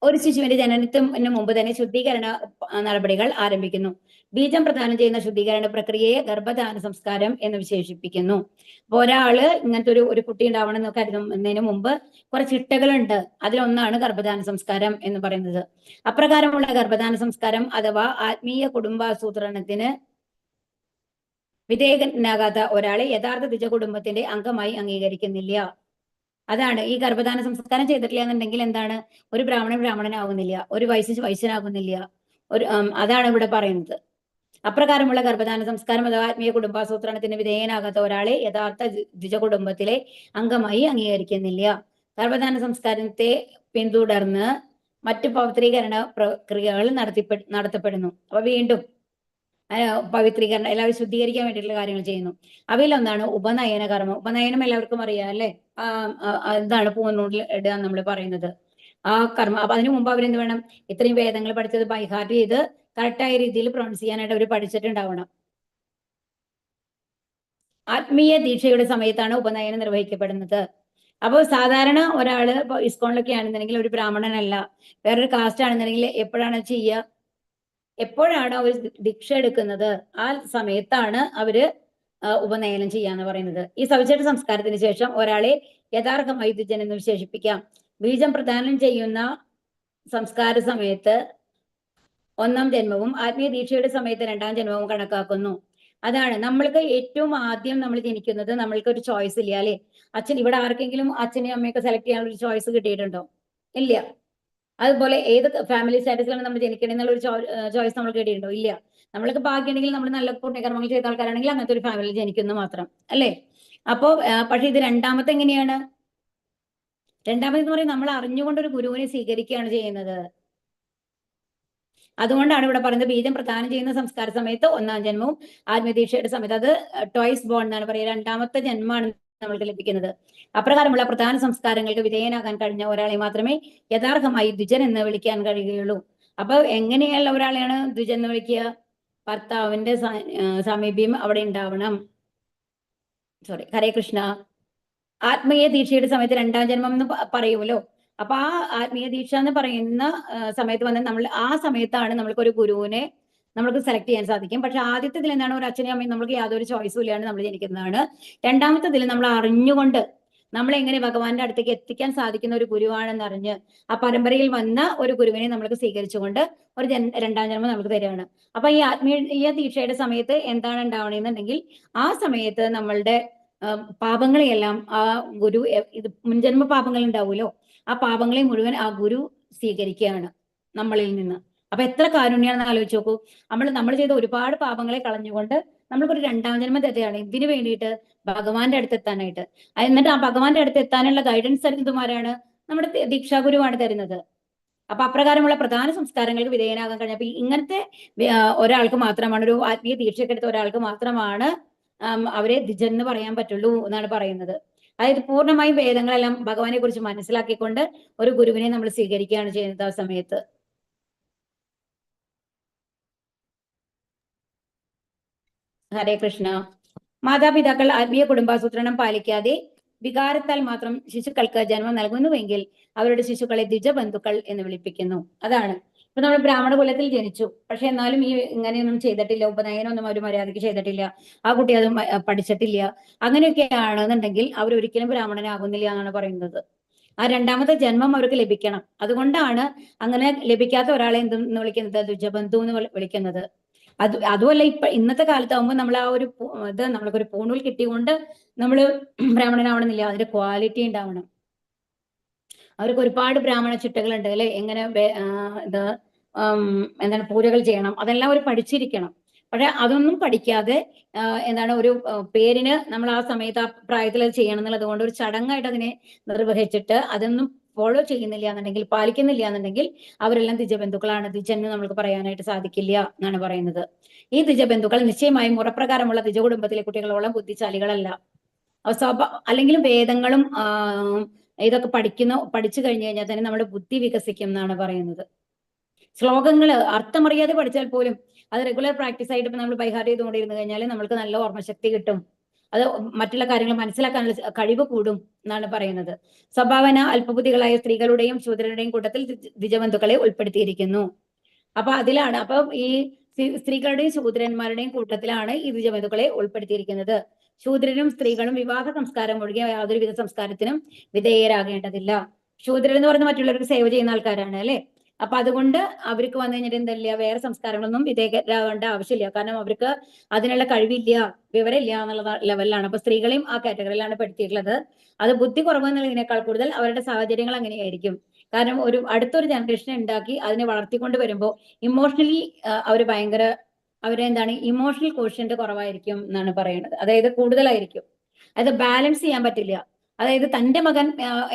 ഒരു ശിശുവിന്റെ ജനനത്തിന് മുമ്പ് തന്നെ ശുദ്ധീകരണ നടപടികൾ ആരംഭിക്കുന്നു. ബീജം പ്രദാനം ചെയ്യുന്ന ശുദ്ധീകരണ പ്രക്രിയയെ ഗർഭധാന സംസ്കാരം എന്ന് വിശേഷിപ്പിക്കുന്നു. അപ്പൊ ഒരാള് ഇങ്ങനത്തെ ഒരു കുട്ടി ഉണ്ടാവണം എന്ന് കരുതുന്നതിന് മുമ്പ് കുറച്ച് ചിട്ടകളുണ്ട്. അതിലൊന്നാണ് ഗർഭധാന സംസ്കാരം എന്ന് പറയുന്നത്. അപ്രകാരമുള്ള ഗർഭധാന സംസ്കാരം അഥവാ ആത്മീയ കുടുംബാസൂത്രണത്തിന് വിധേയനാകാത്ത ഒരാളെ യഥാർത്ഥ ദ്വിജ കുടുംബത്തിന്റെ അംഗമായി അംഗീകരിക്കുന്നില്ല. അതാണ് ഈ ഗർഭധാന സംസ്കാരം ചെയ്തിട്ടില്ല എന്നുണ്ടെങ്കിൽ എന്താണ്? ഒരു ബ്രാഹ്മണനാകുന്നില്ല, ഒരു വൈശ്യനാകുന്നില്ല. അതാണ് ഇവിടെ പറയുന്നത്. അപ്രകാരമുള്ള ഗർഭധാന സംസ്കാരം അഥവാ ആത്മീയ കുടുംബാസൂത്രണത്തിന് വിധേയനാകാത്ത ഒരാളെ യഥാർത്ഥ ദ്വിജ കുടുംബത്തിലെ അംഗമായി അംഗീകരിക്കുന്നില്ല. ഗർഭധാന സംസ്കാരത്തെ പിന്തുടർന്ന് മറ്റു പവിത്രീകരണ പ്രക്രിയകൾ നടത്തപ്പെടുന്നു. അപ്പൊ വീണ്ടും പവിത്രീകരണം, എല്ലാവരും ശുദ്ധീകരിക്കാൻ വേണ്ടിയിട്ടുള്ള കാര്യങ്ങൾ ചെയ്യുന്നു. അവയിലൊന്നാണ് ഉപനയന കർമ്മം. ഉപനയനം എല്ലാവർക്കും അറിയാം അല്ലെ? എന്താണ് പൂന്നൂടിൽ ഇടുക നമ്മൾ പറയുന്നത് ആ കർമ്മം. അപ്പൊ അതിനു മുമ്പ് അവരെന്ത് വേണം? ഇത്രയും വേദങ്ങൾ പഠിച്ചത് ബൈ ഹാർട്ട് ചെയ്ത് കറക്റ്റായ രീതിയിൽ പ്രൊണൗൺസ് ചെയ്യാനായിട്ട് അവർ പഠിച്ചിട്ടുണ്ടാവണം. ആത്മീയ ദീക്ഷയുടെ സമയത്താണ് ഉപനയനം നിർവഹിക്കപ്പെടുന്നത്. അപ്പോൾ സാധാരണ ഒരാള് ഇപ്പൊ ഇസ്കോണിലൊക്കെ ആണെന്നുണ്ടെങ്കിൽ ഒരു ബ്രാഹ്മണനല്ല, വേറൊരു കാസ്റ്റ് ആണെന്നുണ്ടെങ്കിൽ എപ്പോഴാണ് ചെയ്യുക? എപ്പോഴാണ് അവർ ദീക്ഷ എടുക്കുന്നത് ആ സമയത്താണ് അവര് ഉപനയനം ചെയ്യാന്ന് പറയുന്നത്. ഈ സവിശേഷ സംസ്കാരത്തിന് ശേഷം ഒരാളെ യഥാർത്ഥമായി ദ്വിജൻ എന്ന് വിശേഷിപ്പിക്കാം. ബീജം പ്രദാനം ചെയ്യുന്ന സംസ്കാര സമയത്ത് 1-ാം ജന്മവും ആത്മീയ ദീക്ഷയുടെ സമയത്ത് 2-ാം ജന്മവും കണക്കാക്കുന്നു. അതാണ് നമ്മൾക്ക് ഏറ്റവും ആദ്യം നമ്മൾ ജനിക്കുന്നത്, നമ്മൾക്ക് ഒരു ചോയ്സ് ഇല്ല അല്ലെ? അച്ഛൻ, ഇവിടെ ആർക്കെങ്കിലും അച്ഛനെയും അമ്മയൊക്കെ സെലക്ട് ചെയ്യാനുള്ള ഒരു ചോയ്സ് കിട്ടിയിട്ടുണ്ടോ? ഇല്ല. അതുപോലെ ഏത് ഫാമിലി സ്റ്റാറ്റസിലാണ് നമ്മൾ ജനിക്കണമെന്നുള്ള ഒരു ചോയ്സ് നമ്മൾ കേട്ടിട്ടുണ്ടോ? ഇല്ല. നമ്മൾക്ക് ഭാഗ്യമുണ്ടെങ്കിൽ നമ്മൾ നല്ല പുണ്യകർമ്മങ്ങൾ ചെയ്ത ആൾക്കാരാണെങ്കിൽ അങ്ങനത്തെ ഒരു ഫാമിലി ജനിക്കുന്നു മാത്രം അല്ലേ? അപ്പോ പക്ഷെ ഇത് രണ്ടാമത്തെ എങ്ങനെയാണ്? രണ്ടാമതെന്ന് പറയുന്നത് നമ്മൾ അറിഞ്ഞുകൊണ്ടൊരു ഗുരുവിനെ സ്വീകരിക്കുകയാണ് ചെയ്യുന്നത്. അതുകൊണ്ടാണ് ഇവിടെ പറയുന്നത് ബീജം പ്രദാനം ചെയ്യുന്ന സംസ്കാര സമയത്ത് 1-ാം ജന്മവും ആത്മദീക്ഷയുടെ സമയത്ത് അത് ട്വൈസ് ബോൺ എന്നാണ് പറയുക, 2ാമത്തെ ജന്മമാണ് നമ്മൾക്ക് ലഭിക്കുന്നത്. അപ്രകാരമുള്ള പ്രധാന സംസ്കാരങ്ങൾക്ക് വിധേയനാകാൻ കഴിഞ്ഞ ഒരാളെ മാത്രമേ യഥാർത്ഥമായി ദ്വിജൻ എന്ന് വിളിക്കാൻ കഴിയുകയുള്ളൂ. അപ്പൊ എങ്ങനെയുള്ള ഒരാളെയാണ് ദ്വിജൻ എന്ന് വിളിക്കുക? ഭർത്താവിന്റെ സാമീപ്യം അവിടെ ഉണ്ടാവണം. ഹരേ കൃഷ്ണ. ആത്മീയ ദീക്ഷയുടെ സമയത്ത് 2-ാം ജന്മം എന്ന് പറയുമല്ലോ. അപ്പൊ ആ ആത്മീയ ദീക്ഷ എന്ന് പറയുന്ന സമയത്ത് വന്ന് നമ്മൾ ആ സമയത്താണ് നമ്മൾക്ക് ഒരു ഗുരുവിനെ നമ്മൾക്ക് സെലക്ട് ചെയ്യാൻ സാധിക്കും. പക്ഷെ ആദ്യത്തേതിൽ എന്താണ്? ഒരു അച്ഛനെയും അമ്മയും നമ്മൾക്ക് യാതൊരു ചോയ്സും ഇല്ലാണ്ട് നമ്മൾ ജനിക്കുന്നതാണ്. രണ്ടാമത്തേതിൽ നമ്മൾ അറിഞ്ഞുകൊണ്ട് നമ്മളെ എങ്ങനെ ഭഗവാന്റെ അടുത്തേക്ക് എത്തിക്കാൻ സാധിക്കുന്ന ഒരു ഗുരുവാണെന്ന് അറിഞ്ഞ് ആ പരമ്പരയിൽ വന്ന ഒരു ഗുരുവിനെ നമ്മൾക്ക് സ്വീകരിച്ചുകൊണ്ട് ഒരു 2-ാം ജന്മം നമുക്ക് തരികയാണ്. അപ്പൊ ഈ ആത്മീയ ദീക്ഷയുടെ സമയത്ത് എന്താണ് ഉണ്ടാവണമെന്നുണ്ടെങ്കിൽ ആ സമയത്ത് നമ്മളുടെ പാപങ്ങളെയെല്ലാം ആ ഗുരു, ഇത് മുൻജന്മ പാപങ്ങൾ ഉണ്ടാവുമല്ലോ, ആ പാപങ്ങളെ മുഴുവൻ ആ ഗുരു സ്വീകരിക്കുകയാണ് നമ്മളിൽ നിന്ന്. അപ്പൊ എത്ര കാരുണ്യാണെന്ന് ആലോചിച്ച് നോക്കൂ. നമ്മൾ ചെയ്ത ഒരുപാട് പാപങ്ങളെ കളഞ്ഞുകൊണ്ട് നമ്മൾക്കൊരു 2-ാം ജന്മം തരുകയാണ്. ഇതിനു വേണ്ടിയിട്ട് ഭഗവാന്റെ അടുത്ത് എത്താനായിട്ട്. എന്നിട്ട് ആ ഭഗവാന്റെ അടുത്ത് എത്താനുള്ള ഗൈഡൻസ് തരുന്നതുമാരാണ്? നമ്മുടെ ദീക്ഷാഗുരുവാണ് തരുന്നത്. അപ്പൊ അപ്രകാരമുള്ള പ്രധാന സംസ്കാരങ്ങൾക്ക് വിധേയനാകാൻ കഴിഞ്ഞപ്പോ ഇങ്ങനത്തെ ഒരാൾക്ക് മാത്രമാണ്, ഒരു ആത്മീയ ദീക്ഷയൊക്കെ എടുത്ത ഒരാൾക്ക് മാത്രമാണ് അവരെ ദ്വിജൻ എന്ന് പറയാൻ പറ്റുള്ളൂ എന്നാണ് പറയുന്നത്. അതായത് പൂർണ്ണമായും വേദങ്ങളെല്ലാം ഭഗവാനെ കുറിച്ച് മനസ്സിലാക്കിക്കൊണ്ട് ഒരു ഗുരുവിനെ നമ്മൾ സ്വീകരിക്കുകയാണ് ചെയ്യുന്നത് ആ സമയത്ത്. ഹരേ കൃഷ്ണ. മാതാപിതാക്കൾ ആത്മീയ കുടുംബാസൂത്രണം പാലിക്കാതെ വികാരത്താൽ മാത്രം ശിശുക്കൾക്ക് ജന്മം നൽകുന്നുവെങ്കിൽ അവരുടെ ശിശുക്കളെ ദ്വിജബന്ധുക്കൾ എന്ന് വിളിപ്പിക്കുന്നു. അതാണ് ഇപ്പൊ നമ്മൾ ബ്രാഹ്മണ കുലത്തിൽ ജനിച്ചു, പക്ഷെ എന്നാലും ഈ ഇങ്ങനെയൊന്നും ചെയ്തിട്ടില്ല, ഉപനയനമൊന്നും അവർ മര്യാദയ്ക്ക് ചെയ്തിട്ടില്ല, ആ കുട്ടി അത് പഠിച്ചിട്ടില്ല, അങ്ങനെയൊക്കെ ആണെന്നുണ്ടെങ്കിൽ അവർ ഒരിക്കലും ബ്രാഹ്മണനാകുന്നില്ല എന്നാണ് പറയുന്നത്. ആ രണ്ടാമത്തെ ജന്മം അവർക്ക് ലഭിക്കണം. അതുകൊണ്ടാണ് അങ്ങനെ ലഭിക്കാത്ത ഒരാളെ എന്തെന്ന് വിളിക്കുന്നത്, ദ്വിജബന്ധു എന്ന് വിളിക്കുന്നത്. അതുമല്ല, ഇന്നത്തെ കാലത്താകുമ്പോൾ നമ്മൾ ആ ഒരു ഇത് നമ്മൾക്കൊരു പൂണൂൽ കിട്ടിക്കൊണ്ട് നമ്മൾ ബ്രാഹ്മണനാവണമെന്നില്ല, അതിന്റെ ക്വാളിറ്റി ഉണ്ടാവണം. അവർക്ക് ഒരുപാട് ബ്രാഹ്മണ ചിട്ടകളുണ്ട് അല്ലെ, എങ്ങനെ ഇത് എന്താണ് പൂജകൾ ചെയ്യണം, അതെല്ലാം അവർ പഠിച്ചിരിക്കണം. പക്ഷെ അതൊന്നും പഠിക്കാതെ എന്താണ് ഒരു പേരിന് നമ്മൾ ആ സമയത്ത് ആ പ്രായത്തിൽ അത് ചെയ്യണം എന്നുള്ളത് കൊണ്ട് ഒരു ചടങ്ങായിട്ട് അതിനെ നിർവഹിച്ചിട്ട് അതൊന്നും ഫോളോ ചെയ്യുന്നില്ല എന്നുണ്ടെങ്കിൽ, പാലിക്കുന്നില്ല എന്നുണ്ടെങ്കിൽ അവരെല്ലാം ദ്വിജബന്ധുക്കളാണ്. ദ്വിജന് നമ്മൾക്ക് പറയാനായിട്ട് സാധിക്കില്ല എന്നാണ് പറയുന്നത്. ഈ ദ്വിജബന്ധുക്കൾ നിശ്ചയമായും മുറപ്രകാരമുള്ള ദ്വിജകുടുംബത്തിലെ കുട്ടികളോളം ബുദ്ധിശാലികളല്ല. അല്ലെങ്കിലും വേദങ്ങളും ഇതൊക്കെ പഠിച്ചു കഴിഞ്ഞു കഴിഞ്ഞാൽ തന്നെ നമ്മുടെ ബുദ്ധി വികസിക്കും എന്നാണ് പറയുന്നത്. ശ്ലോകങ്ങള് അർത്ഥമറിയാതെ പഠിച്ചാൽ പോലും അത് റെഗുലർ പ്രാക്ടീസ് ആയിട്ട് ഇപ്പൊ നമ്മൾ ബൈഹാർട്ട് ചെയ്തുകൊണ്ടിരുന്നു കഴിഞ്ഞാൽ നമ്മൾക്ക് നല്ല ഓർമ്മശക്തി കിട്ടും. അത് മറ്റുള്ള കാര്യങ്ങൾ മനസ്സിലാക്കാനുള്ള കഴിവ് കൂടും എന്നാണ് പറയുന്നത്. സ്വഭാവന അല്പബുദ്ധികളായ സ്ത്രീകളുടെയും ശൂദ്രരുടെയും കൂട്ടത്തിൽ ദ്വിജബന്ധുക്കളെ ഉൾപ്പെടുത്തിയിരിക്കുന്നു. അപ്പൊ അതിലാണ് ഈ സ്ത്രീകളുടെയും ശൂദ്രന്മാരുടെയും കൂട്ടത്തിലാണ് ഈ ദ്വിജബന്ധുക്കളെ ഉൾപ്പെടുത്തിയിരിക്കുന്നത്. ശൂദ്രരും സ്ത്രീകളും വിവാഹ സംസ്കാരം ഒഴികെ യാതൊരുവിധ സംസ്കാരത്തിനും വിധേയരാകേണ്ടതില്ല. ശൂദ്രർ എന്ന് പറഞ്ഞാൽ മറ്റുള്ളവർക്ക് സേവ ചെയ്യുന്ന ആൾക്കാരാണ് അല്ലെ. അപ്പൊ അതുകൊണ്ട് അവർക്ക് വന്നു കഴിഞ്ഞിട്ട് എന്തല്ല, വേറെ സംസ്കാരങ്ങളൊന്നും വിധേയരാകേണ്ട ആവശ്യമില്ല. കാരണം അവർക്ക് അതിനുള്ള കഴിവില്ല, വിവരമില്ല എന്നുള്ള ലെവലിലാണ്. അപ്പൊ സ്ത്രീകളെയും ആ കാറ്റഗറിയിലാണ് പെടുത്തിയിട്ടുള്ളത്. അത് ബുദ്ധി കുറവെന്നുള്ളതിനേക്കാൾ കൂടുതൽ അവരുടെ സാഹചര്യങ്ങൾ അങ്ങനെയായിരിക്കും. കാരണം ഒരു അടുത്തൊരു ജനറേഷനെ ഉണ്ടാക്കി അതിനെ വളർത്തിക്കൊണ്ട് വരുമ്പോൾ ഇമോഷണലി അവരെന്താണ് ഇമോഷണൽ കോഷ്യന്റ് കുറവായിരിക്കും എന്നാണ് പറയുന്നത്. അതായത് കൂടുതലായിരിക്കും, അത് ബാലൻസ് ചെയ്യാൻ പറ്റില്ല. അതായത് തന്റെ മകൻ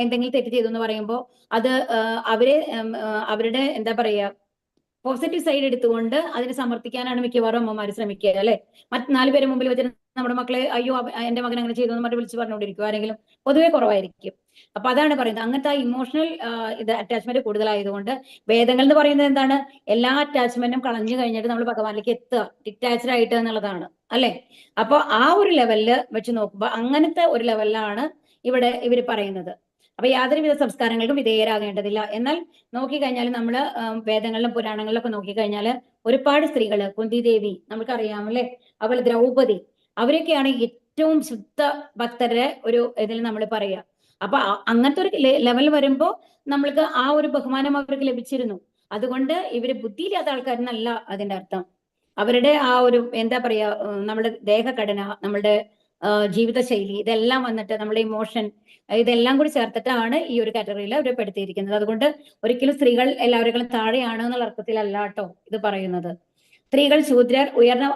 എന്തെങ്കിലും തെറ്റ് ചെയ്തു എന്ന് പറയുമ്പോൾ അത് അവരുടെ എന്താ പറയാ പോസിറ്റീവ് സൈഡ് എടുത്തുകൊണ്ട് അതിനെ സമർത്ഥിക്കാനാണ് മിക്കവാറും അമ്മമാർ ശ്രമിക്കുക അല്ലെ. മറ്റ് 4 പേര് മുമ്പിൽ വെച്ചിട്ട് നമ്മുടെ മക്കളെ അയ്യോ എന്റെ മകൻ അങ്ങനെ ചെയ്തു എന്ന് പറഞ്ഞ് വിളിച്ച് പറഞ്ഞുകൊണ്ടിരിക്കും ആരെങ്കിലും, പൊതുവെ കുറവായിരിക്കും. അപ്പൊ അതാണ് പറയുന്നത്. അങ്ങനത്തെ ഇമോഷണൽ അറ്റാച്ച്മെന്റ് കൂടുതലായതുകൊണ്ട് വേദങ്ങൾ എന്ന് പറയുന്നത് എന്താണ്, എല്ലാ അറ്റാച്ച്മെന്റും കളഞ്ഞു കഴിഞ്ഞിട്ട് നമ്മൾ ഭഗവാനിലേക്ക് എത്തുക, ഡിറ്റാച്ച്ഡ് ആയിട്ട് എന്നുള്ളതാണ് അല്ലെ. അപ്പൊ ആ ഒരു ലെവലില് വെച്ച് നോക്കുമ്പോൾ അങ്ങനത്തെ ഒരു ലെവലിലാണ് ഇവിടെ ഇവർ പറയുന്നത്. അപ്പൊ യാതൊരുവിധ സംസ്കാരങ്ങൾക്കും വിധേയരാകേണ്ടതില്ല. എന്നാൽ നോക്കിക്കഴിഞ്ഞാൽ നമ്മൾ വേദങ്ങളിലും പുരാണങ്ങളിലൊക്കെ നോക്കിക്കഴിഞ്ഞാൽ ഒരുപാട് സ്ത്രീകള്, കുന്തി ദേവി നമുക്കറിയാമല്ലേ, അതുപോലെ ദ്രൗപദി, അവരൊക്കെയാണ് ഏറ്റവും ശുദ്ധ ഭക്തരുടെ ഒരു ഇതിൽ നമ്മൾ പറയുക. അപ്പൊ അങ്ങനത്തെ ഒരു ലെവൽ വരുമ്പോ നമ്മൾക്ക് ആ ഒരു ബഹുമാനം അവർക്ക് ലഭിച്ചിരുന്നു. അതുകൊണ്ട് ഇവര് ബുദ്ധിയില്ലാത്ത ആൾക്കാരെന്നല്ല അതിന്റെ അർത്ഥം. അവരുടെ ആ ഒരു എന്താ പറയാ, നമ്മുടെ ദേഹഘടന, നമ്മളുടെ ജീവിതശൈലി, ഇതെല്ലാം വന്നിട്ട് നമ്മുടെ ഇമോഷൻ, ഇതെല്ലാം കൂടി ചേർത്തിട്ടാണ് ഈ ഒരു കാറ്റഗറിയിൽ അവർ പെടുത്തിയിരിക്കുന്നത്. അതുകൊണ്ട് ഒരിക്കലും സ്ത്രീകൾ എല്ലാവരും താഴെയാണ് എന്നുള്ള അർത്ഥത്തിലല്ല കേട്ടോ ഇത് പറയുന്നത്. സ്ത്രീകൾ, ശൂദ്രർ,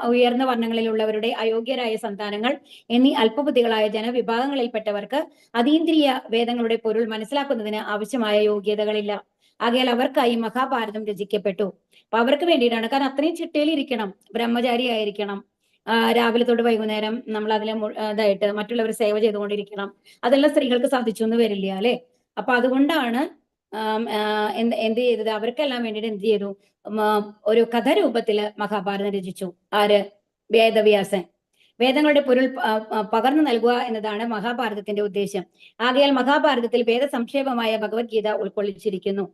ഉയർന്ന വർണ്ണങ്ങളിലുള്ളവരുടെ അയോഗ്യരായ സന്താനങ്ങൾ എന്നീ അല്പബുദ്ധികളായ ജനവിഭാഗങ്ങളിൽപ്പെട്ടവർക്ക് അതീന്ദ്രിയ വേദങ്ങളുടെ പൊരുൾ മനസ്സിലാക്കുന്നതിന് ആവശ്യമായ യോഗ്യതകളില്ല. ആകയാൽ അവർക്കായി മഹാഭാരതം രചിക്കപ്പെട്ടു. അപ്പൊ അവർക്ക് വേണ്ടിയിട്ടാണ്. കാരണം അത്രയും ചിട്ടയിലിരിക്കണം, ബ്രഹ്മചാരി ആയിരിക്കണം, രാവിലെ തൊട്ട് വൈകുന്നേരം നമ്മൾ അതിലെ ഇതായിട്ട് മറ്റുള്ളവർ സേവ ചെയ്തുകൊണ്ടിരിക്കണം. അതെല്ലാം സ്ത്രീകൾക്ക് സാധിച്ചു എന്ന് വരില്ല അല്ലെ. അപ്പൊ അതുകൊണ്ടാണ് എന്ത് ചെയ്തത്, അവർക്കെല്ലാം വേണ്ടിയിട്ട് എന്ത് ചെയ്തു, ഒരു കഥരൂപത്തില് മഹാഭാരതം രചിച്ചു. ആര്? വേദവ്യാസൻ. വേദങ്ങളുടെ പൊരുൾ പകർന്നു നൽകുക എന്നതാണ് മഹാഭാരതത്തിന്റെ ഉദ്ദേശം. ആകയാൽ മഹാഭാരതത്തിൽ വേദസംക്ഷേപമായ ഭഗവത്ഗീത ഉൾക്കൊള്ളിച്ചിരിക്കുന്നു.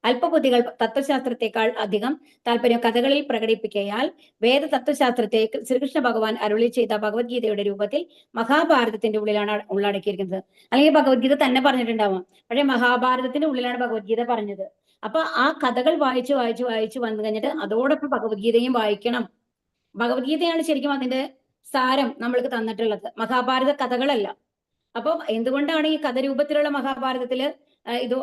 അല്പബുദ്ധികൾ തത്വശാസ്ത്രത്തെക്കാൾ അധികം താല്പര്യം കഥകളിൽ പ്രകടിപ്പിക്കയാൽ വേദ തത്വശാസ്ത്രത്തെ ശ്രീകൃഷ്ണ ഭഗവാൻ അരുളി ചെയ്ത ഭഗവത്ഗീതയുടെ രൂപത്തിൽ മഹാഭാരതത്തിന്റെ ഉള്ളിലാണ് ഉള്ളടക്കിയിരിക്കുന്നത്. അല്ലെങ്കിൽ ഭഗവത്ഗീത തന്നെ പറഞ്ഞിട്ടുണ്ടാവാം, പക്ഷെ മഹാഭാരതത്തിന്റെ ഉള്ളിലാണ് ഭഗവത്ഗീത പറഞ്ഞത്. അപ്പൊ ആ കഥകൾ വായിച്ചു വായിച്ചു വായിച്ചു വന്നു കഴിഞ്ഞിട്ട് അതോടൊപ്പം ഭഗവത്ഗീതയും വായിക്കണം. ഭഗവത്ഗീതയാണ് ശരിക്കും അതിന്റെ സാരം നമ്മൾക്ക് തന്നിട്ടുള്ളത്, മഹാഭാരത കഥകളല്ല. അപ്പൊ എന്തുകൊണ്ടാണ് ഈ കഥരൂപത്തിലുള്ള മഹാഭാരതത്തില് ഇത്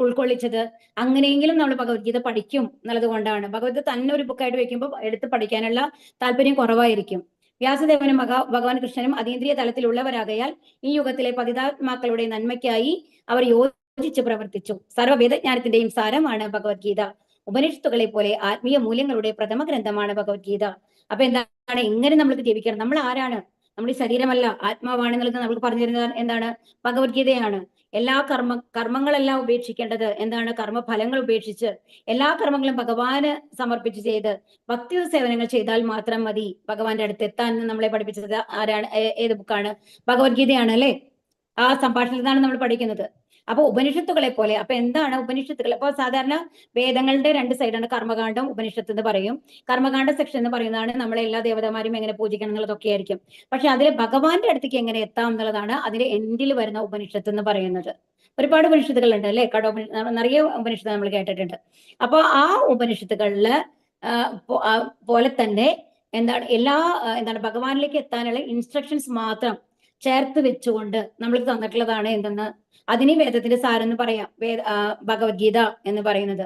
ഉൾക്കൊള്ളിച്ചത്? അങ്ങനെയെങ്കിലും നമ്മൾ ഭഗവത്ഗീത പഠിക്കും എന്നുള്ളത് കൊണ്ടാണ്. ഭഗവത്ഗീത തന്നെ ഒരു ബുക്കായിട്ട് വെക്കുമ്പോൾ എടുത്ത് പഠിക്കാനുള്ള താല്പര്യം കുറവായിരിക്കും. വ്യാസദേവനും ഭഗവാൻ കൃഷ്ണനും അതീന്ദ്രിയ തലത്തിലുള്ളവരാകയാൽ ഈ യുഗത്തിലെ പതിതാത്മാക്കളുടെ നന്മയ്ക്കായി അവർ യോജിച്ച് പ്രവർത്തിച്ചു. സർവ്വവേദജ്ഞാനത്തിന്റെയും സാരമാണ് ഭഗവത്ഗീത. ഉപനിഷത്തുകളെ പോലെ ആത്മീയ മൂല്യങ്ങളുടെ പ്രഥമ ഗ്രന്ഥമാണ് ഭഗവത്ഗീത. അപ്പൊ എന്താണ്, എങ്ങനെ നമ്മൾക്ക് ജീവിക്കണം? നമ്മൾ ആരാണ്? നമ്മൾ ഈ ശരീരമല്ല, ആത്മാവാണെന്നുള്ളത് നമുക്ക് പറഞ്ഞു തരുന്നത് എന്താണ്? ഭഗവത്ഗീതയാണ്. എല്ലാ കർമ്മങ്ങളെല്ലാം ഉപേക്ഷിക്കേണ്ടത് എന്താണ്? കർമ്മഫലങ്ങൾ ഉപേക്ഷിച്ച് എല്ലാ കർമ്മങ്ങളും ഭഗവാന് സമർപ്പിച്ച് ചെയ്ത് ഭക്തി സേവനങ്ങൾ ചെയ്താൽ മാത്രം മതി ഭഗവാന്റെ അടുത്ത് എത്താൻ നമ്മളെ പഠിപ്പിച്ചത് ആരാണ്? ഏത് ബുക്കാണ്? ഭഗവത്ഗീതയാണ് അല്ലെ. ആ സംഭാഷണത്തിൽ നിന്നാണ് നമ്മൾ പഠിക്കുന്നത്. അപ്പൊ ഉപനിഷത്തുകളെ പോലെ, അപ്പൊ എന്താണ് ഉപനിഷത്തുകൾ? അപ്പൊ സാധാരണ വേദങ്ങളുടെ രണ്ട് സൈഡാണ്, കർമ്മകാണ്ഡം ഉപനിഷത്ത് എന്ന് പറയും. കർമ്മകാണ്ഡ സെക്ഷൻ എന്ന് പറയുന്നതാണ് നമ്മളെ എല്ലാ ദേവതമാരും എങ്ങനെ പൂജിക്കണം എന്നുള്ളതൊക്കെ ആയിരിക്കും. പക്ഷെ അതിൽ ഭഗവാന്റെ അടുത്തേക്ക് എങ്ങനെ എത്താം എന്നുള്ളതാണ് അതിന്റെ എൻഡിൽ വരുന്ന ഉപനിഷത്ത് എന്ന് പറയുന്നത്. ഒരുപാട് ഉപനിഷത്തുകളുണ്ട് അല്ലെ, നിറയെ ഉപനിഷത്ത് നമ്മൾ കേട്ടിട്ടുണ്ട്. അപ്പൊ ആ ഉപനിഷത്തുകളില് പോലെ തന്നെ എന്താണ് എന്താണ് ഭഗവാനിലേക്ക് എത്താനുള്ള ഇൻസ്ട്രക്ഷൻസ് മാത്രം ചേർത്ത് വെച്ചുകൊണ്ട് നമ്മൾക്ക് തന്നിട്ടുള്ളതാണ് എന്തെന്ന്, അതിന് വേദത്തിന്റെ സാരം എന്ന് പറയാം. ഭഗവത്ഗീത എന്ന് പറയുന്നത്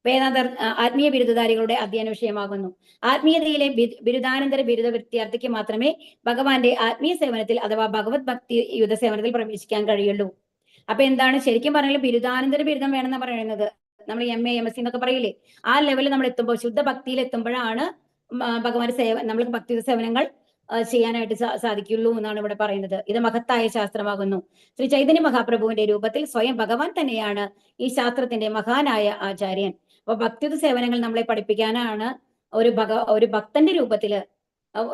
വേദാന്ത ആത്മീയ ബിരുദധാരികളുടെ അധ്യയന വിഷയമാകുന്നു. ആത്മീയതയിലെ ബിരുദാനന്തര ബിരുദ വിദ്യാർത്ഥിക്ക് മാത്രമേ ഭഗവാന്റെ ആത്മീയ സേവനത്തിൽ അഥവാ ഭഗവത് ഭക്തി യുദ്ധ സേവനത്തിൽ പ്രവേശിക്കാൻ കഴിയുള്ളൂ. അപ്പൊ എന്താണ് ശരിക്കും പറഞ്ഞാൽ ബിരുദാനന്തര ബിരുദം വേണമെന്ന് പറയുന്നത്, നമ്മൾ MA MSc എന്നൊക്കെ പറയില്ലേ, ആ ലെവലിൽ നമ്മൾ എത്തുമ്പോൾ, ശുദ്ധ ഭക്തിയിൽ എത്തുമ്പോഴാണ് ഭഗവാന്റെ നമ്മൾക്ക് ഭക്തി സേവനങ്ങൾ ചെയ്യാനായിട്ട് സാധിക്കുള്ളൂ എന്നാണ് ഇവിടെ പറയുന്നത്. ഇത് മഹത്തായ ശാസ്ത്രമാകുന്നു. ശ്രീ ചൈതന്യ മഹാപ്രഭുവിന്റെ രൂപത്തിൽ സ്വയം ഭഗവാൻ തന്നെയാണ് ഈ ശാസ്ത്രത്തിന്റെ മഹാനായ ആചാര്യൻ. അപ്പൊ ഭക്തിയുത സേവനങ്ങൾ നമ്മളെ പഠിപ്പിക്കാനാണ് ഒരു ഭക്തന്റെ രൂപത്തില്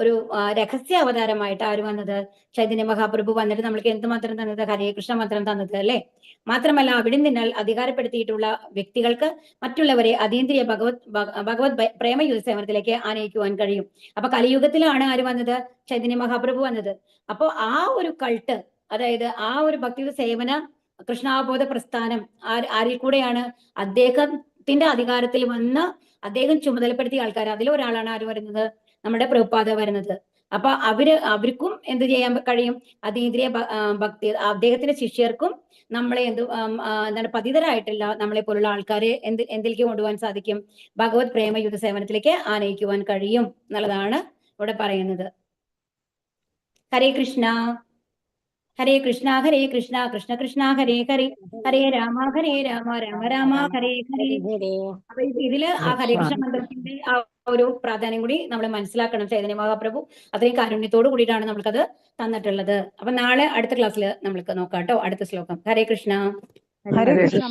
ഒരു രഹസ്യ അവതാരമായിട്ട് ആര് വന്നത്? ചൈതന്യ മഹാപ്രഭു വന്നിട്ട് നമ്മൾക്ക് എന്ത് മന്ത്രം തന്നത്? ഹരേ കൃഷ്ണ മന്ത്രം തന്നത് അല്ലെ. മാത്രമല്ല അവിടെ നിന്നാൽ അധികാരപ്പെടുത്തിയിട്ടുള്ള വ്യക്തികൾക്ക് മറ്റുള്ളവരെ അതീന്ദ്രിയ ഭഗവത് പ്രേമയുദ്ധ സേവനത്തിലേക്ക് ആനയിക്കുവാൻ കഴിയും. അപ്പൊ കലിയുഗത്തിലാണ് ആര് വന്നത്? ചൈതന്യ മഹാപ്രഭു വന്നത്. അപ്പോ ആ ഒരു കൾട്ട്, അതായത് ആ ഒരു ഭക്തിയുത സേവന കൃഷ്ണാബോധ പ്രസ്ഥാനം ആരിൽ കൂടെയാണ്? അദ്ദേഹത്തിന്റെ അധികാരത്തിൽ വന്ന് അദ്ദേഹം ചുമതലപ്പെടുത്തിയ ആൾക്കാർ, അതിലൊരാളാണ് ആര് വരുന്നത്? നമ്മുടെ പ്രഭുപാദ വരുന്നത്. അപ്പൊ അവർക്കും എന്ത് ചെയ്യാൻ കഴിയും? അതീന്ദ്രിയ ഭക്തി, അദ്ദേഹത്തിന്റെ ശിഷ്യർക്കും നമ്മളെ എന്താണ് പതിതരായിട്ടില്ല നമ്മളെ പോലുള്ള ആൾക്കാരെ എന്തിലേക്ക് കൊണ്ടുപോകാൻ സാധിക്കും? ഭഗവത് പ്രേമയുദ്ധ സേവനത്തിലേക്ക് ആനയിക്കുവാൻ കഴിയും എന്നുള്ളതാണ് ഇവിടെ പറയുന്നത്. ഹരേ കൃഷ്ണ ഹരേ കൃഷ്ണ ഹരേ കൃഷ്ണ കൃഷ്ണ കൃഷ്ണ ഹരേ ഹരേ ഹരേ രാമ രാമ രാമ ഹരേ ഹരേ. അപ്പൊ ഇതില് ആ ഹരേ കൃഷ്ണ മന്ത്രത്തിന്റെ ആ ഒരു പ്രാധാന്യം കൂടി നമ്മൾ മനസ്സിലാക്കണം. ചൈതന്യ മഹാപ്രഭു അത്രയും കാരുണ്യത്തോടു കൂടിയിട്ടാണ് നമ്മൾക്കത് തന്നിട്ടുള്ളത്. അപ്പൊ നാളെ അടുത്ത ക്ലാസ്സിൽ നമ്മൾക്ക് നോക്കാം കേട്ടോ അടുത്ത ശ്ലോകം. ഹരേ കൃഷ്ണ. ഹരേ കൃഷ്ണ.